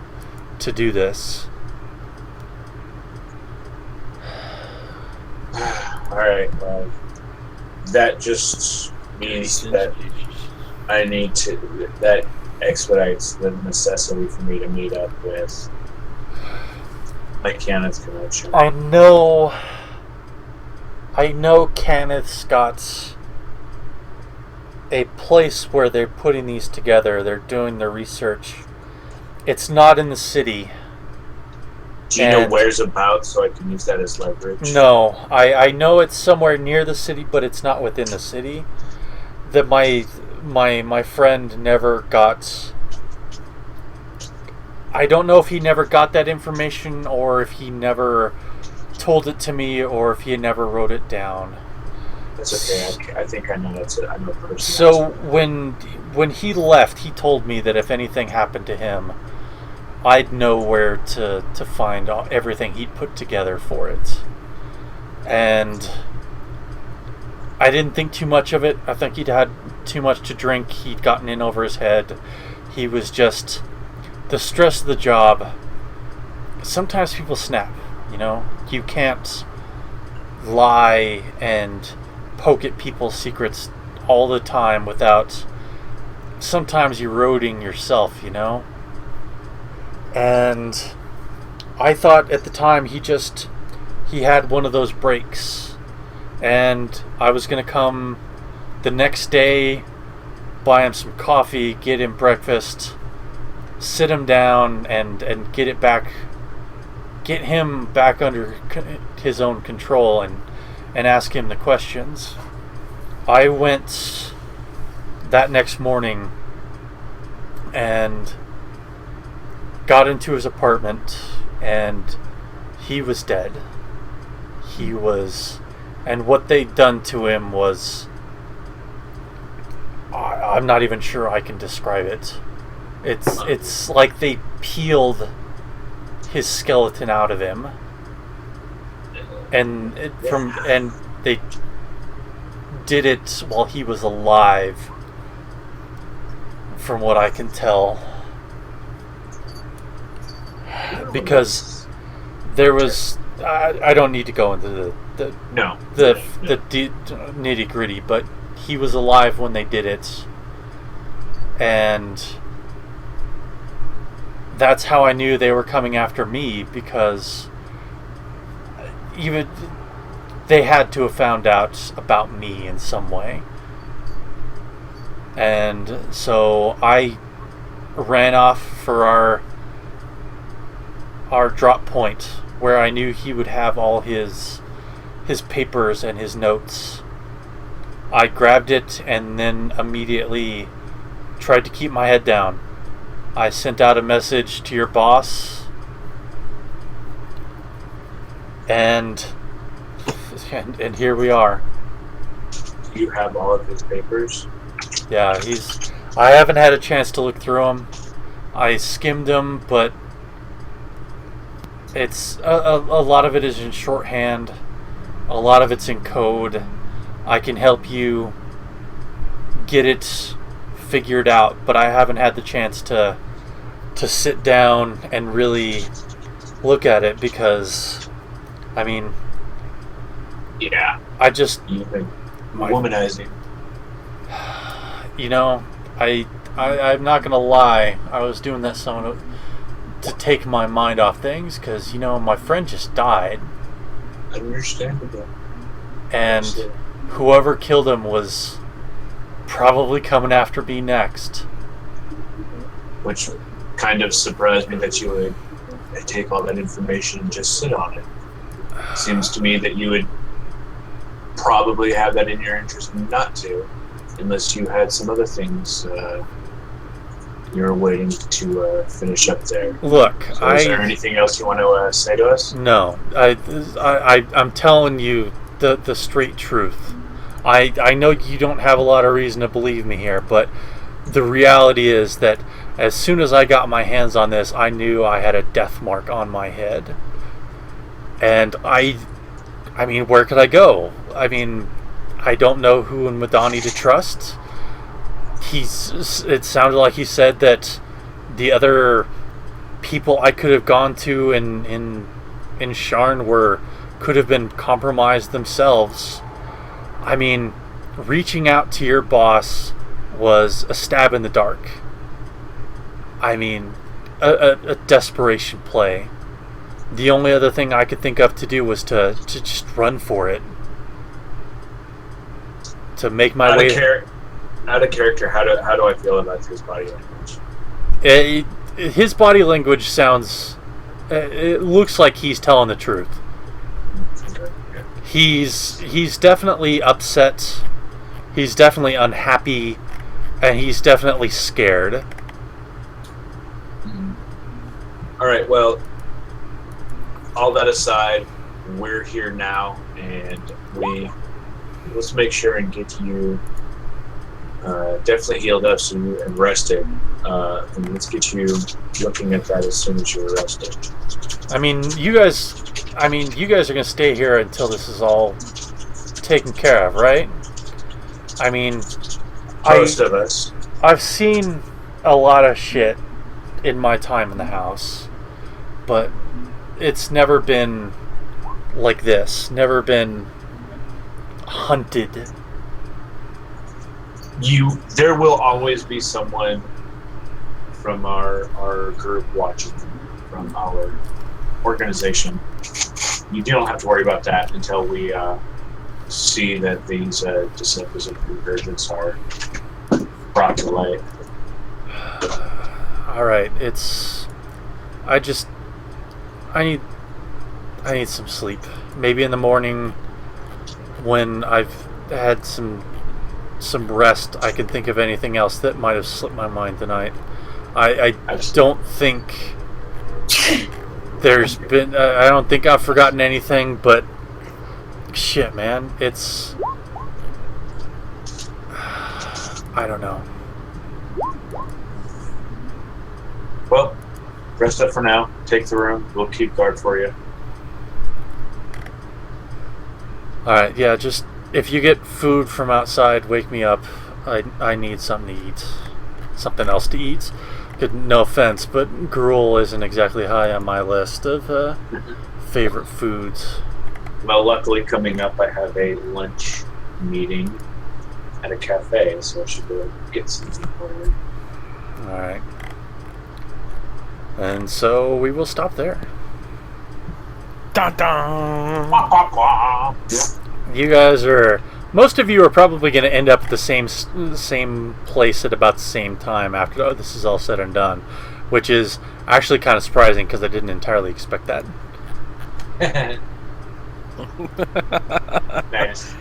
to do this. Alright, well, that just means that I need to... That expedites the necessity for me to meet up with my Kenneth connection. I know Kenneth's got a place where they're putting these together. They're doing their research. It's not in the city. Do you know where's about so I can use that as leverage? No, I know it's somewhere near the city, but it's not within the city. That my friend never got. I don't know if he never got that information, or if he never told it to me, or if he never wrote it down. That's okay. I think I know that's it. I know a person. So when he left, he told me that if anything happened to him, I'd know where to find everything he'd put together for it. And I didn't think too much of it. I think he'd had too much to drink. He'd gotten in over his head. He was just... The stress of the job... Sometimes people snap, You can't lie and poke at people's secrets all the time without sometimes eroding yourself, And I thought at the time he had one of those breaks, and I was going to come the next day, buy him some coffee, get him breakfast, sit him down, and get him back under his own control, and ask him the questions. I went that next morning and got into his apartment, and he was dead. And what they'd done to him was, I'm not even sure I can describe it. It's like they peeled his skeleton out of him, and did it while he was alive, from what I can tell. Because there was... I don't need to go into the nitty gritty, but he was alive when they did it, and that's how I knew they were coming after me, because even they had to have found out about me in some way. And so I ran off for our drop point, where I knew he would have all his papers and his notes. I grabbed it and then immediately tried to keep my head down. I sent out a message to your boss, and here we are. Do you have all of his papers? Yeah, I haven't had a chance to look through them. I skimmed them, but it's a lot of it is in shorthand. A lot of it's in code. I can help you get it figured out, but I haven't had the chance to sit down and really look at it, because I mean, yeah, I just you've been womanizing. You know, I'm not gonna lie. I was doing that to take my mind off things, because my friend just died, Understandable. and whoever killed him was probably coming after me next. Which kind of surprised me that you would take all that information and just sit on it. Seems to me that you would probably have that in your interest not to, unless you had some other things you're waiting to finish up there. Look, so is there anything else you want to say to us? No, I'm telling you the straight truth. I know you don't have a lot of reason to believe me here, but the reality is that as soon as I got my hands on this, I knew I had a death mark on my head. And I mean, where could I go? I mean, I don't know who in Madani to trust. It sounded like he said that the other people I could have gone to in Sharn could have been compromised themselves. I mean, reaching out to your boss was a stab in the dark. I mean, a desperation play. The only other thing I could think of to do was to just run for it. To make my way... Out of character, how do I feel about his body language? His body language sounds... it looks like he's telling the truth. Okay. Yeah. He's definitely upset. He's definitely unhappy. And he's definitely scared. All right, well, all that aside, we're here now, and let's make sure and get you definitely healed up and rested. And let's get you looking at that as soon as you're rested. I mean, you guys are going to stay here until this is all taken care of, right? I mean, Most of us. I've seen a lot of shit in my time in the house, but it's never been like this. Never been hunted. There will always be someone from our group watching, from our organization. You don't have to worry about that until we see that these disciples and convergence are brought to light. All right, I need some sleep. Maybe in the morning, when I've had some rest, I can think of anything else that might have slipped my mind tonight. I don't think there's been... I don't think I've forgotten anything, but shit, man, it's... I don't know. Well, rest up for now. Take the room. We'll keep guard for you. Alright, yeah, just if you get food from outside, wake me up. I need something to eat. Something else to eat. No offense, but gruel isn't exactly high on my list of favorite foods. Well, luckily coming up, I have a lunch meeting at a cafe, so I should be able to get something forward. Alright. And so we will stop there. Dun dun. You guys are... Most of you are probably going to end up at the same place at about the same time after this is all said and done, which is actually kind of surprising because I didn't entirely expect that. Nice.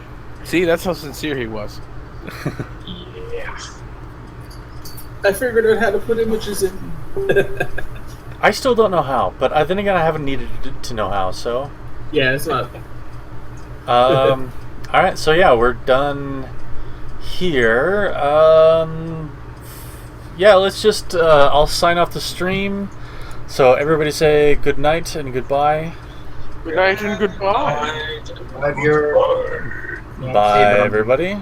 See, that's how sincere he was. Yeah. I figured out how to put images in. I still don't know how, but then again, I haven't needed to know how, so... Yeah, it's not. Alright, so yeah, we're done here. Yeah, let's just... I'll sign off the stream. So everybody say good night and goodbye. Good night and goodbye. Have your Bye, everybody.